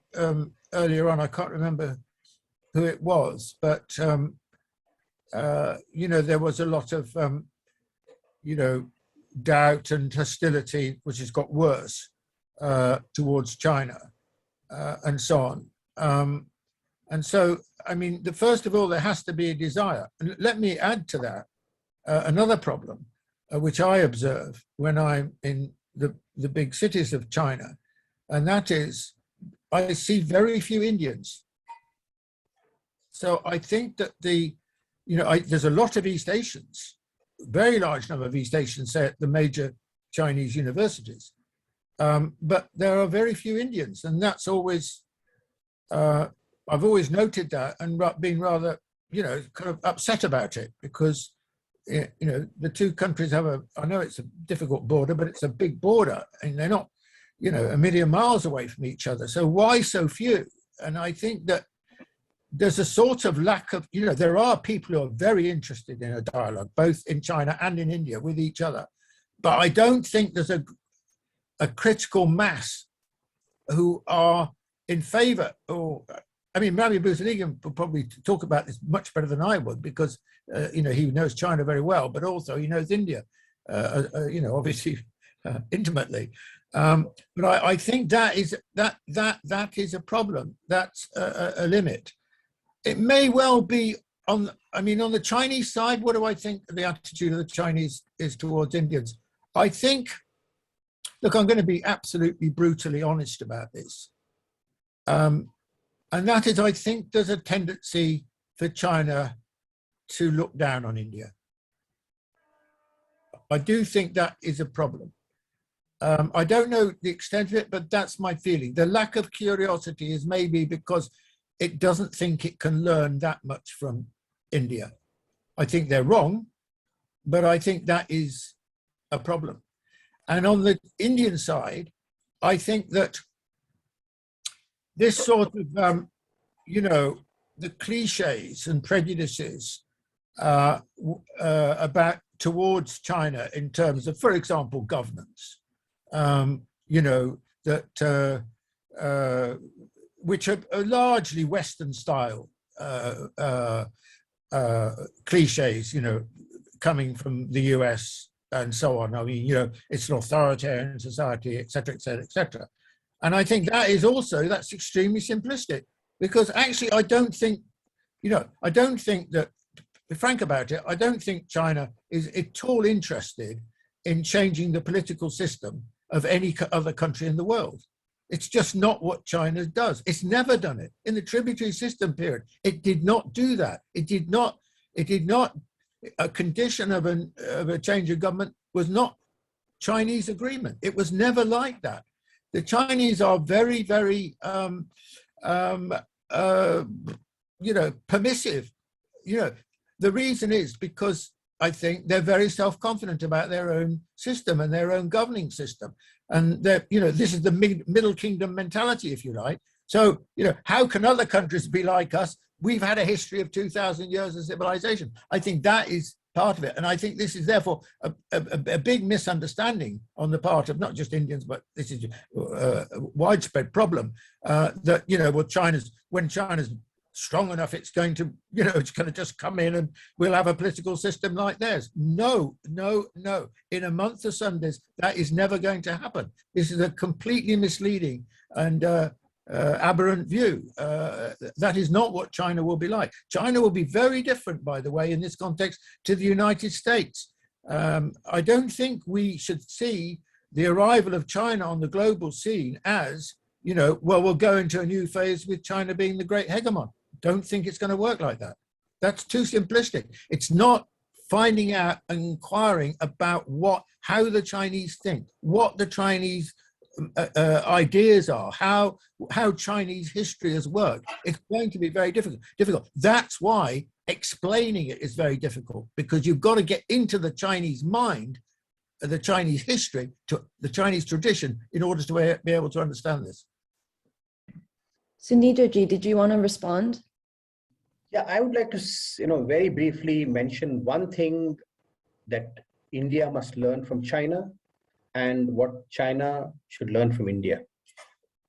earlier on, I can't remember who it was, but you know, there was a lot of you know, doubt and hostility, which has got worse towards China and so on. And so, I mean, first of all, there has to be a desire. And let me add to that another problem, which I observe when I'm in the big cities of China, and that is I see very few Indians. So I think that you know, there's a lot of East Asians, very large number of East Asians, say at the major Chinese universities, but there are very few Indians, and that's always, I've always noted that and been rather, you know, kind of upset about it, because, you know, the two countries have I know it's a difficult border, but it's a big border, and they're not, you know, a million miles away from each other. So why so few? And I think that there's a sort of lack of, you know, there are people who are very interested in a dialogue, both in China and in India with each other. But I don't think there's a critical mass who are in favor, or, I mean, Ravi Bhusaligan would probably talk about this much better than I would, because, you know, he knows China very well, but also he knows India, you know, obviously intimately. But I think that is a problem. That's a limit. It may well be on, I mean, on the Chinese side, what do I think the attitude of the Chinese is towards Indians? I think, look, I'm going to be absolutely brutally honest about this. And that is, I think there's a tendency for China to look down on India. I do think that is a problem. I don't know the extent of it, but that's my feeling. The lack of curiosity is maybe because it doesn't think it can learn that much from India. I think they're wrong, but I think that is a problem. And on the Indian side, I think that this sort of, you know, the cliches and prejudices about towards China in terms of, for example, governance, you know, that which are largely Western style cliches, you know, coming from the US and so on. I mean, you know, it's an authoritarian society, et cetera, et cetera, et cetera. And I think that is also, that's extremely simplistic, because actually I don't think, you know, I don't think that, to be frank about it, I don't think China is at all interested in changing the political system of any other country in the world. It's just not what China does. It's never done it. In the tributary system period, it did not do that. It did not, a condition of a change of government was not Chinese agreement. It was never like that. The Chinese are very, very, permissive. The reason is because I think they're very self-confident about their own system and their own governing system. And this is the Middle Kingdom mentality, if you like. So, how can other countries be like us? We've had a history of 2,000 years of civilization. I think that is part of it. And I think this is therefore a big misunderstanding on the part of not just Indians, but this is a widespread problem that, when China's strong enough, it's going to just come in and we'll have a political system like theirs. No. In a month of Sundays, that is never going to happen. This is a completely misleading and aberrant view. That is not what China will be like. China will be very different, by the way, in this context to the United States. I don't think we should see the arrival of China on the global scene as, we'll go into a new phase with China being the great hegemon. Don't think it's going to work like that. That's too simplistic. It's not finding out and inquiring about how the Chinese think, what the Chinese ideas are, how Chinese history has worked. It's going to be very difficult. That's why explaining it is very difficult, because you've got to get into the Chinese mind, the Chinese history, to the Chinese tradition in order to be able to understand this. Sudheendra ji, did you want to respond? Yeah, I would like to, very briefly mention one thing that India must learn from China and what China should learn from India.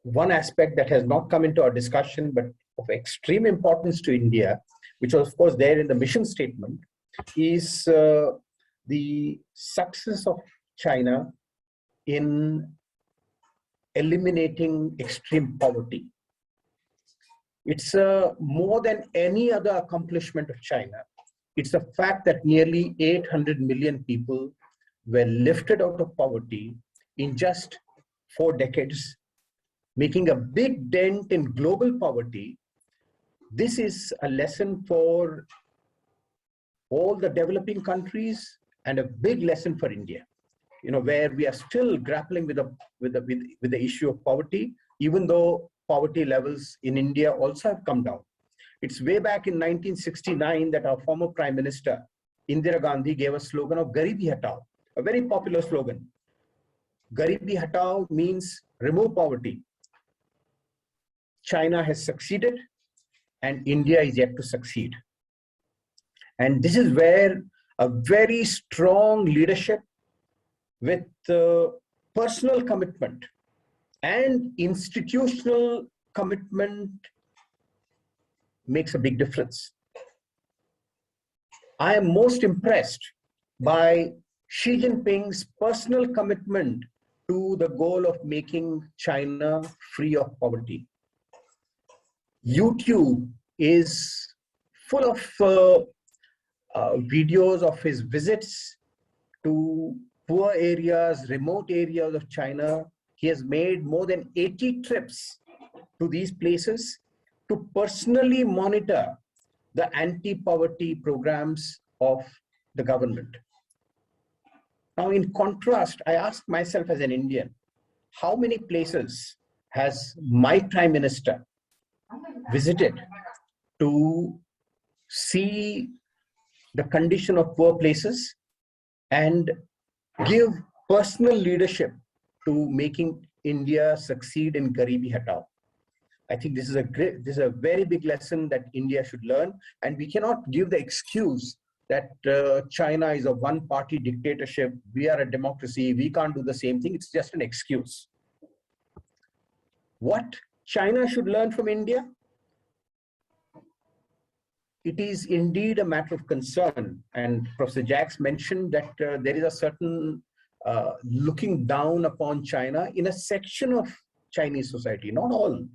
One aspect that has not come into our discussion, but of extreme importance to India, which was of course there in the mission statement, is the success of China in eliminating extreme poverty. It's more than any other accomplishment of China. It's the fact that nearly 800 million people were lifted out of poverty in just 4 decades, making a big dent in global poverty. This is a lesson for all the developing countries and a big lesson for India, where we are still grappling with the issue of poverty, even though poverty levels in India also have come down. It's way back in 1969 that our former Prime Minister, Indira Gandhi, gave a slogan of Garibi Hatao, a very popular slogan. Garibi Hatao means remove poverty. China has succeeded and India is yet to succeed. And this is where a very strong leadership with personal commitment and institutional commitment makes a big difference. I am most impressed by Xi Jinping's personal commitment to the goal of making China free of poverty. YouTube is full of videos of his visits to poor areas, remote areas of China. He has made more than 80 trips to these places to personally monitor the anti-poverty programs of the government. Now, in contrast, I ask myself as an Indian, how many places has my Prime Minister visited to see the condition of poor places and give personal leadership to making India succeed in Garibi Hatao? I think this is a very big lesson that India should learn, and we cannot give the excuse that China is a one-party dictatorship, we are a democracy, we can't do the same thing. It's just an excuse. What China should learn from India? It is indeed a matter of concern, and Professor Jacques mentioned that there is a certain looking down upon China in a section of Chinese society, not all.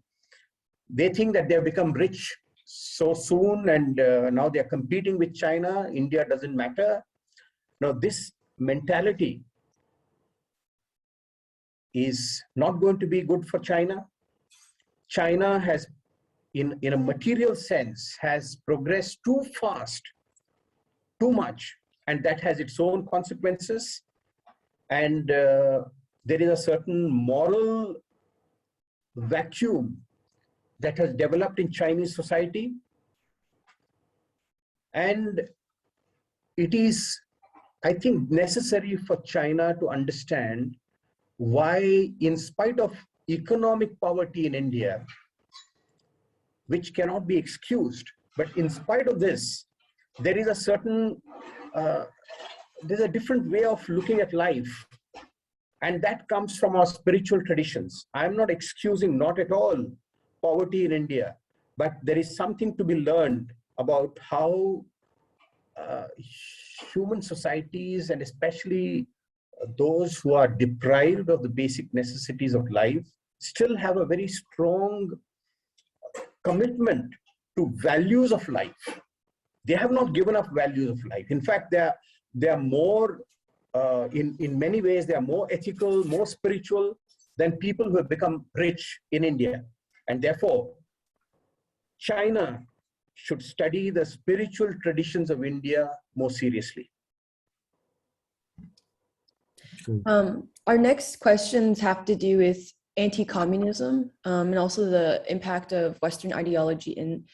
They think that they have become rich so soon and now they are competing with China. India doesn't matter. Now, this mentality is not going to be good for China. China has, in a material sense, has progressed too fast, too much, and that has its own consequences. And there is a certain moral vacuum that has developed in Chinese society. And it is, I think, necessary for China to understand why, in spite of economic poverty in India, which cannot be excused, but in spite of this, there is a certain, there's a different way of looking at life. And that comes from our spiritual traditions. I'm not excusing, not at all, poverty in India, but there is something to be learned about how human societies, and especially those who are deprived of the basic necessities of life, still have a very strong commitment to values of life. They have not given up values of life. In fact, they are more, in many ways, they are more ethical, more spiritual than people who have become rich in India. And therefore, China should study the spiritual traditions of India more seriously. Our next questions have to do with anti-communism and also the impact of Western ideology in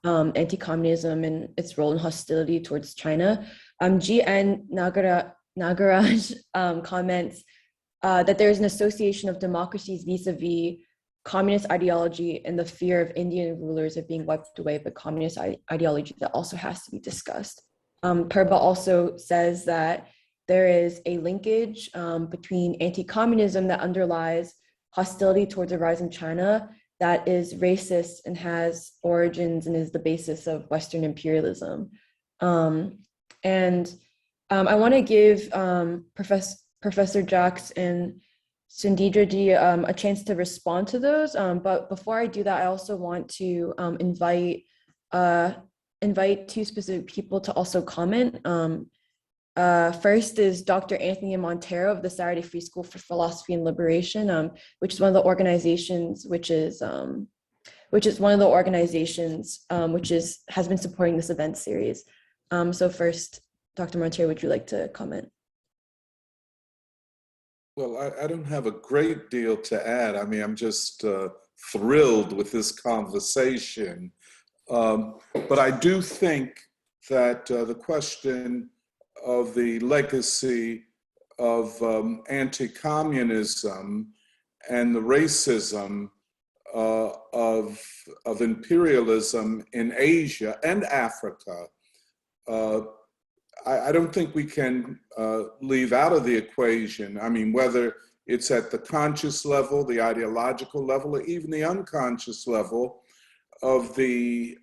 anti-communism and its role in hostility towards China. G.N. Nagaraj comments that there is an association of democracies vis-a-vis communist ideology and the fear of Indian rulers of being wiped away by communist ideology that also has to be discussed. Purba also says that there is a linkage between anti-communism that underlies hostility towards a rise in China that is racist and has origins and is the basis of Western imperialism. I want to give Professor Jacques and Sudheendra a chance to respond to those. But before I do that, I also want to invite two specific people to also comment. First is Dr. Anthony Montero of the Saturday Free School for Philosophy and Liberation, which is one of the organizations which has been supporting this event series. So first, Dr. Montero, would you like to comment? Well, I don't have a great deal to add. I mean, I'm just thrilled with this conversation. But I do think that the question of the legacy of anti-communism and the racism of imperialism in Asia and Africa, I don't think we can leave out of the equation. I mean, whether it's at the conscious level, the ideological level, or even the unconscious level of the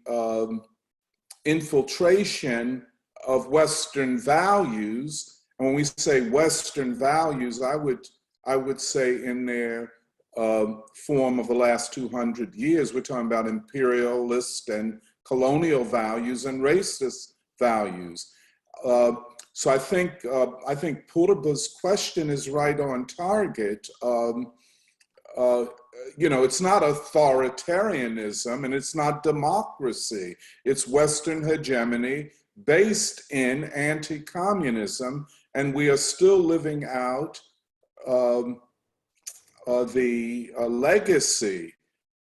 infiltration of Western values. And when we say Western values, I would say in their form of the last 200 years, we're talking about imperialist and colonial values and racist values. So I think Purba's question is right on target. You know, it's not authoritarianism and it's not democracy. It's Western hegemony based in anti-communism, and we are still living out the legacy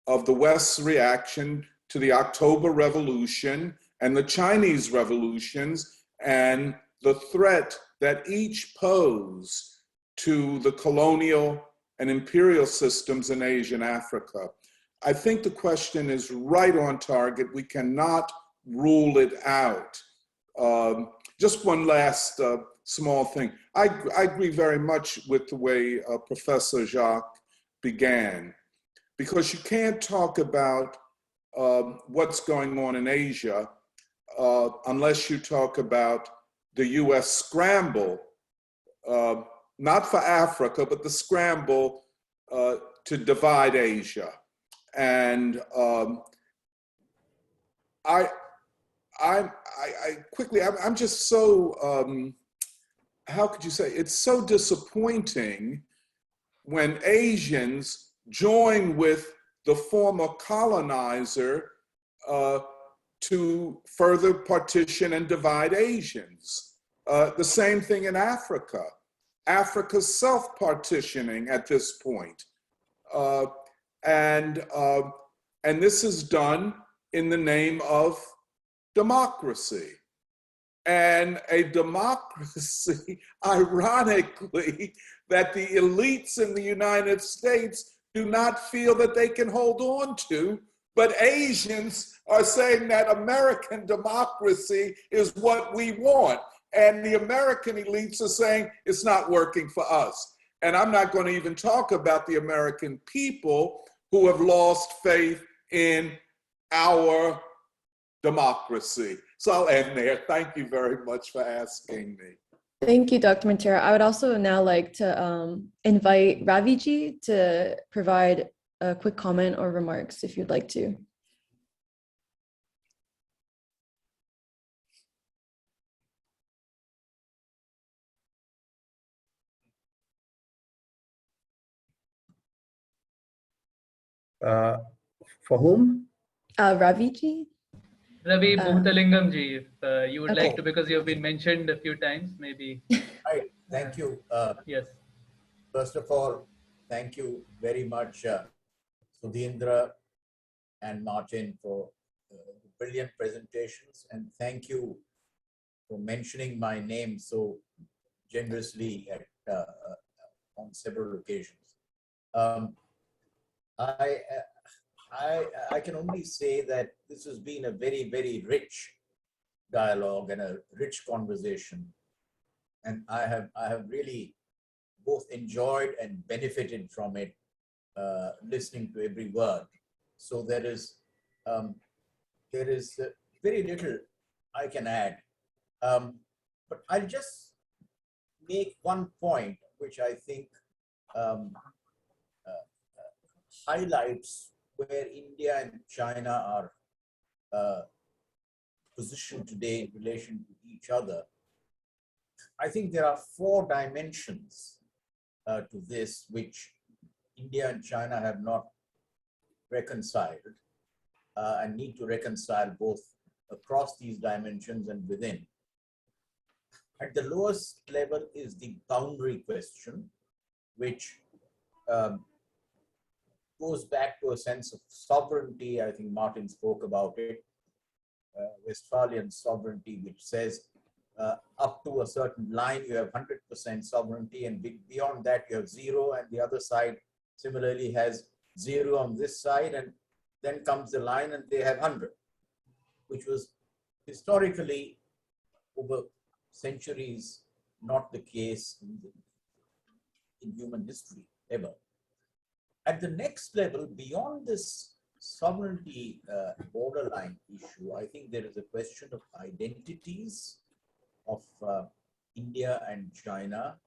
of the West's reaction to the October Revolution and the Chinese revolutions, and the threat that each pose to the colonial and imperial systems in Asia and Africa. I think the question is right on target. We cannot rule it out. Just one last small thing. I agree very much with the way Professor Jacques began, because you can't talk about what's going on in Asia unless you talk about the US scramble, not for Africa, but the scramble to divide Asia. And I'm just so, how could you say, it's so disappointing when Asians join with the former colonizer to further partition and divide Asians. The same thing in Africa. Africa's self-partitioning at this point. And this is done in the name of democracy. And a democracy, ironically, that the elites in the United States do not feel that they can hold on to, but Asians are saying that American democracy is what we want. And the American elites are saying it's not working for us. And I'm not going to even talk about the American people who have lost faith in our democracy. So I'll end there. Thank you very much for asking me. Thank you, Dr. Matera. I would also now like to invite Raviji to provide a quick comment or remarks if you'd like to. For whom? Raviji? Ravi Bhutalingam ji, if you would Okay. like to, because you've been mentioned a few times, maybe. Right, thank you. Yes. First of all, thank you very much, Sudheendra and Martin, for brilliant presentations, and thank you for mentioning my name so generously at, on several occasions. I can only say that this has been a very, very rich dialogue and a rich conversation, and I have really both enjoyed and benefited from it, listening to every word. So there is very little I can add, but I'll just make one point which I think highlights where India and China are positioned today in relation to each other. I think there are 4 dimensions to this which India and China have not reconciled and need to reconcile both across these dimensions and within. At the lowest level is the boundary question, which goes back to a sense of sovereignty. I think Martin spoke about it. Westphalian sovereignty, which says up to a certain line you have 100% sovereignty, and beyond that you have 0, and the other side similarly has 0 on this side, and then comes the line and they have 100, which was historically over centuries not the case in human history ever. At the next level, beyond this sovereignty borderline issue, I think there is a question of identities of India and China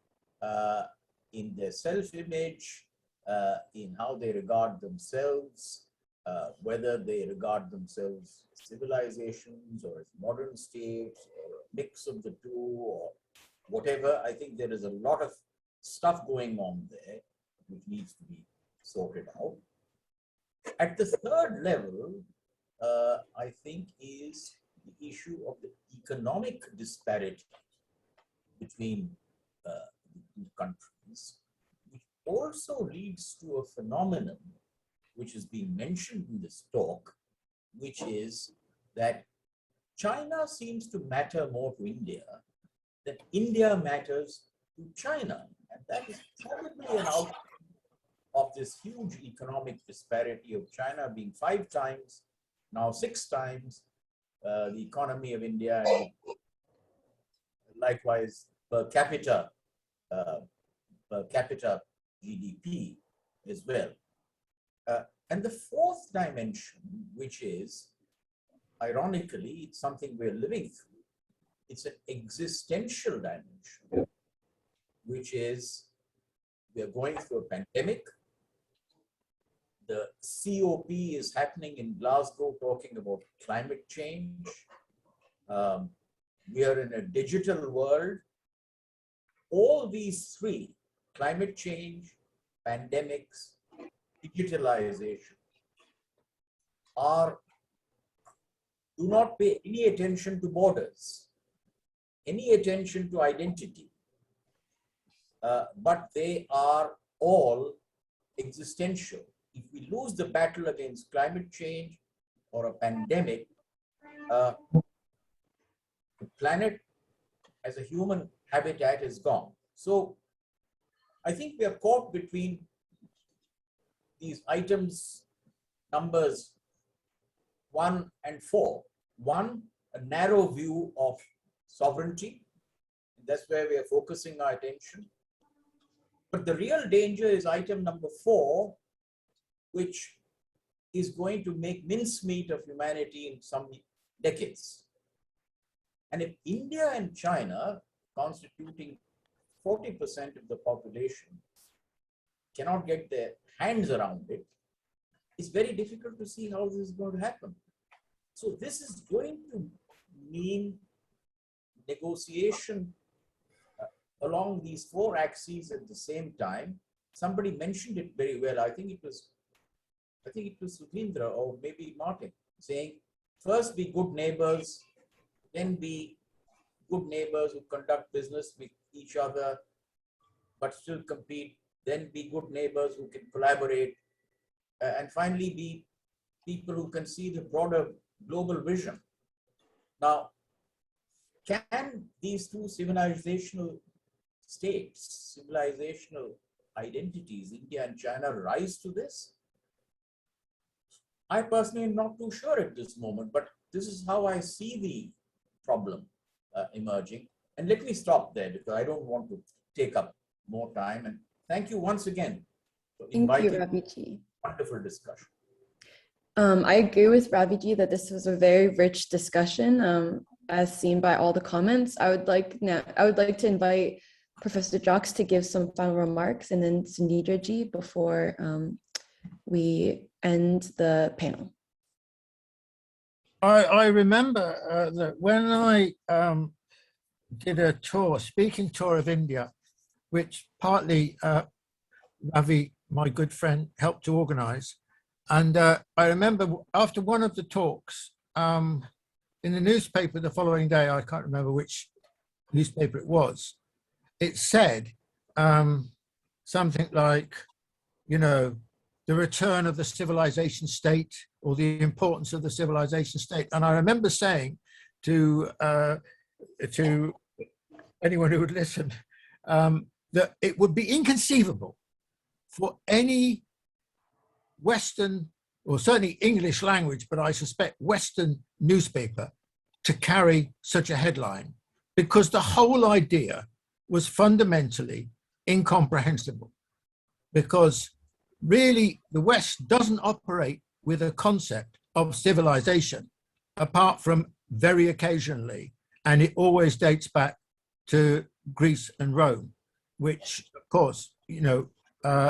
in their self-image, in how they regard themselves, whether they regard themselves as civilizations or as modern states or a mix of the two or whatever. I think there is a lot of stuff going on there which needs to be sorted out. At the third level, I think is the issue of the economic disparity between the two countries, which also leads to a phenomenon which has been mentioned in this talk, which is that China seems to matter more to India than India matters to China. And that is probably an outcome of this huge economic disparity of China being 5 times, now 6 times the economy of India, and likewise per capita GDP as well. And the fourth dimension, which is, ironically, it's something we're living through. It's an existential dimension, which is we are going through a pandemic. The COP is happening in Glasgow, talking about climate change. We are in a digital world. All these 3, climate change, pandemics, digitalization, do not pay any attention to borders, any attention to identity. but they are all existential. If we lose the battle against climate change or a pandemic, the planet as a human habitat is gone. So I think we are caught between these items, numbers 1 and 4. 1, a narrow view of sovereignty. That's where we are focusing our attention. But the real danger is item number 4, which is going to make mincemeat of humanity in some decades. And if India and China, constituting 40% of the population, cannot get their hands around it, it's very difficult to see how this is going to happen. So this is going to mean negotiation along these 4 axes at the same time. Somebody mentioned it very well. I think it was Sudheendra or maybe Martin, saying first be good neighbors, then be good neighbors who conduct business with each other but still compete, then be good neighbors who can collaborate, and finally be people who can see the broader global vision. Now, can these 2 civilizational states, civilizational identities, India and China, rise to this? I personally am not too sure at this moment, but this is how I see the problem emerging. And let me stop there because I don't want to take up more time. And thank you once again for inviting. Thank you, Raviji. Wonderful discussion. I agree with Raviji that this was a very rich discussion, as seen by all the comments. I would like to invite Professor Jacques to give some final remarks, and then Sudheendra ji before we end the panel. I remember that when I did a speaking tour of India, which partly Ravi, my good friend, helped to organize. And I remember after one of the talks in the newspaper the following day, I can't remember which newspaper it was, it said something like, you know, the return of the civilization state or the importance of the civilization state. And I remember saying to anyone who would listen that it would be inconceivable for any Western, or certainly English language, but I suspect Western newspaper to carry such a headline, because the whole idea was fundamentally incomprehensible. Because really the West doesn't operate with a concept of civilization, apart from very occasionally, and it always dates back to Greece and Rome, which of course, you know,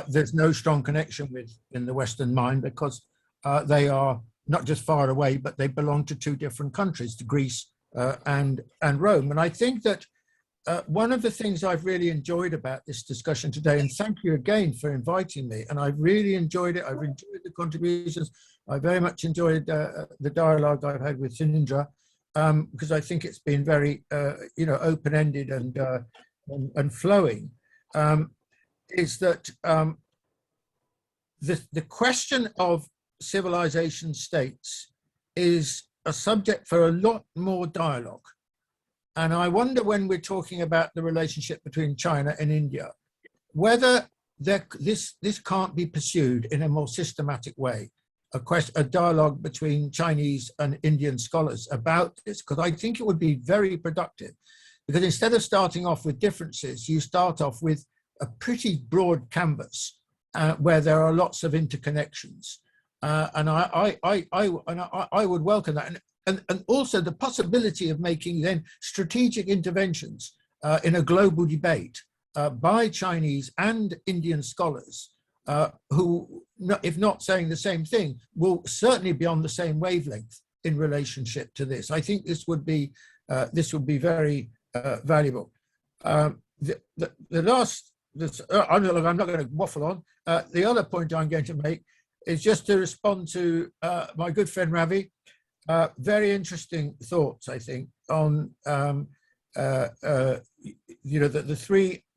there's no strong connection with in the Western mind, because they are not just far away, but they belong to 2 different countries, to Greece and Rome. And I think that one of the things I've really enjoyed about this discussion today, and thank you again for inviting me, and I've really enjoyed it. I've enjoyed the contributions. I very much enjoyed the dialogue I've had with Sudheendra, because I think it's been very, you know, open-ended and flowing. Is that the question of civilization states is a subject for a lot more dialogue. And I wonder, when we're talking about the relationship between China and India, whether this can't be pursued in a more systematic way, a dialogue between Chinese and Indian scholars about this, because I think it would be very productive. Because instead of starting off with differences, you start off with a pretty broad canvas where there are lots of interconnections, and I would welcome that, and also the possibility of making then strategic interventions in a global debate by Chinese and Indian scholars who, if not saying the same thing, will certainly be on the same wavelength in relationship to this. I think this would be very valuable. The last. I'm not going to waffle on. The other point I'm going to make is just to respond to my good friend Ravi. Very interesting thoughts, I think, on you know, the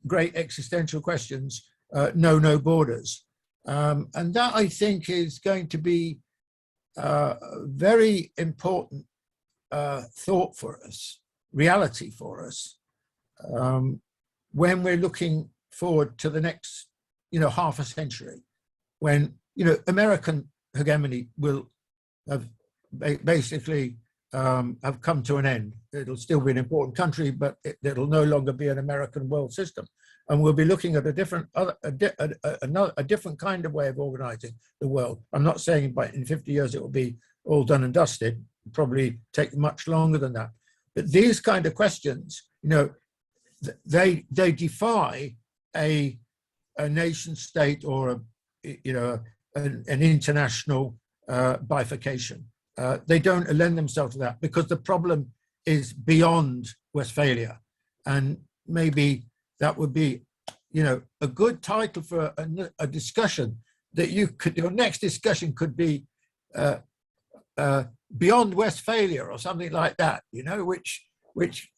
great existential questions, know no borders. And that, I think, is going to be a very important thought for us, reality for us, when we're looking forward to the next, half a century, when, American hegemony will have basically have come to an end. It'll still be an important country, but it'll no longer be an American world system. And we'll be looking at a different kind of way of organizing the world. I'm not saying in 50 years it will be all done and dusted. It'll probably take much longer than that. But these kind of questions, they defy a nation state or an international bifurcation. They don't lend themselves to that because the problem is beyond Westphalia. And maybe that would be, a good title for a discussion that your next discussion could be beyond Westphalia or something like that, which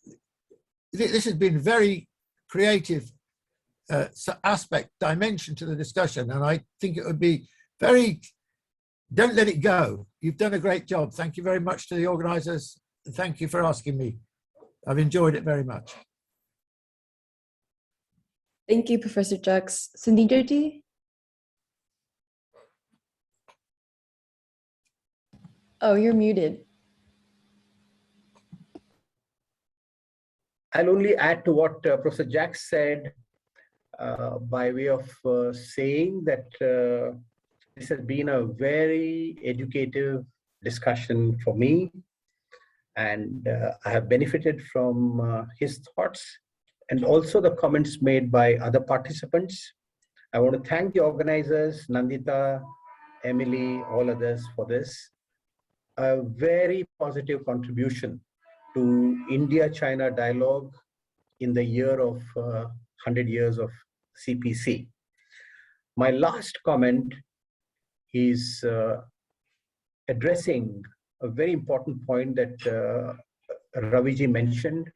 this has been very creative dimension to the discussion. And I think it would be don't let it go. You've done a great job. Thank you very much to the organizers. And thank you for asking me. I've enjoyed it very much. Thank you, Professor Jacques. Sudheendra ji? Oh, you're muted. I'll only add to what Professor Jacques said by way of saying that this has been a very educative discussion for me, and I have benefited from his thoughts and also the comments made by other participants. I want to thank the organizers, Nandita, Emily, all others for this. A very positive contribution to India-China dialogue in the year of 100 years of CPC. My last comment is addressing a very important point that Raviji mentioned,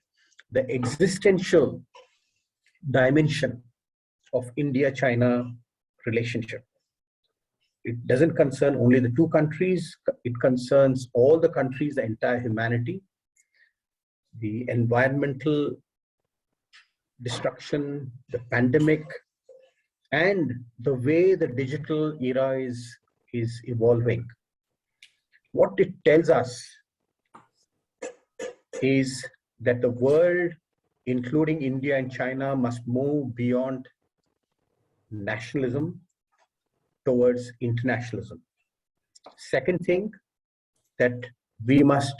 the existential dimension of India-China relationship. It doesn't concern only the two countries, it concerns all the countries, the entire humanity. The environmental destruction, the pandemic, and the way the digital era is evolving. What it tells us is that the world, including India and China, must move beyond nationalism towards internationalism. Second thing, that we must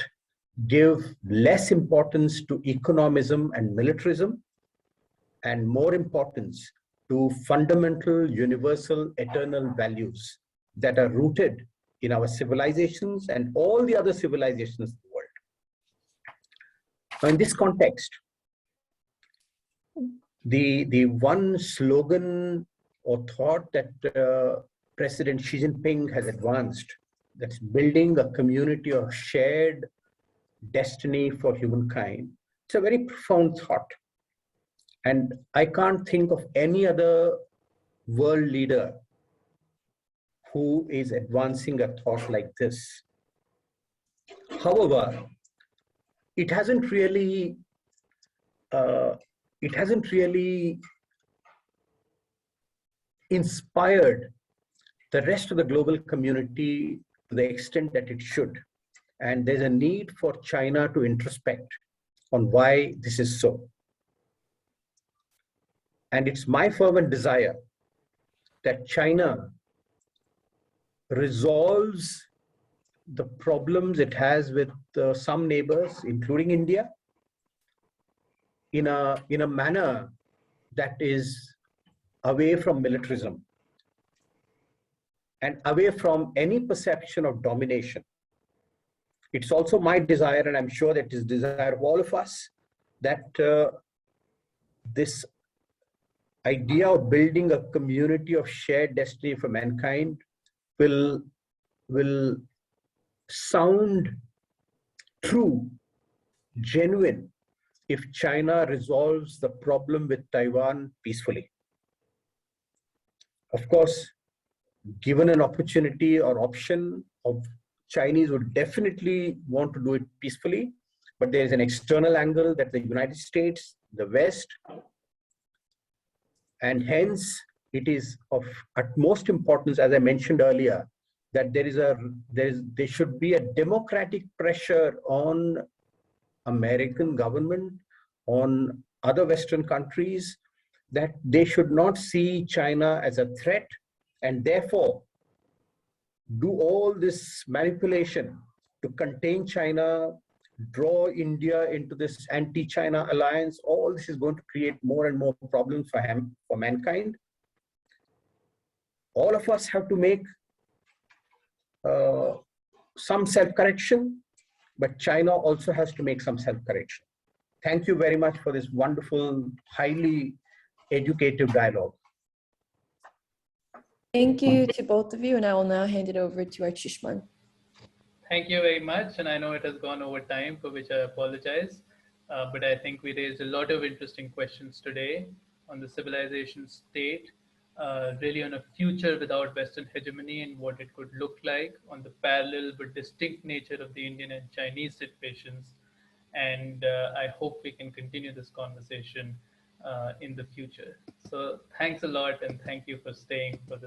give less importance to economism and militarism, and more importance to fundamental, universal, eternal values that are rooted in our civilizations and all the other civilizations of the world. Now, in this context, the one slogan or thought that President Xi Jinping has advanced, that's building a community of shared destiny for humankind, it's a very profound thought. And I can't think of any other world leader who is advancing a thought like this. However, it hasn't really inspired the rest of the global community to the extent that it should. And there's a need for China to introspect on why this is so. And it's my fervent desire that China resolves the problems it has with some neighbors, including India, in a manner that is away from militarism and away from any perception of domination. It's also my desire, and I'm sure that is desire of all of us, that this idea of building a community of shared destiny for mankind will sound true, genuine, if China resolves the problem with Taiwan peacefully. Of course, given an opportunity or option, of Chinese would definitely want to do it peacefully, but there is an external angle that the United States, the West, and hence it is of utmost importance, as I mentioned earlier, that there should be a democratic pressure on American government, on other Western countries, that they should not see China as a threat, and therefore do all this manipulation to contain China, draw India into this anti-China alliance. All this is going to create more and more problems for mankind. All of us have to make some self-correction, but China also has to make some self-correction. Thank you very much for this wonderful, highly educative dialogue. Thank you to both of you, and I will now hand it over to our Chushman. Thank you very much. And I know it has gone over time, for which I apologize. But I think we raised a lot of interesting questions today on the civilization state, really on a future without Western hegemony and what it could look like, on the parallel but distinct nature of the Indian and Chinese situations. And I hope we can continue this conversation in the future. So thanks a lot, and thank you for staying for this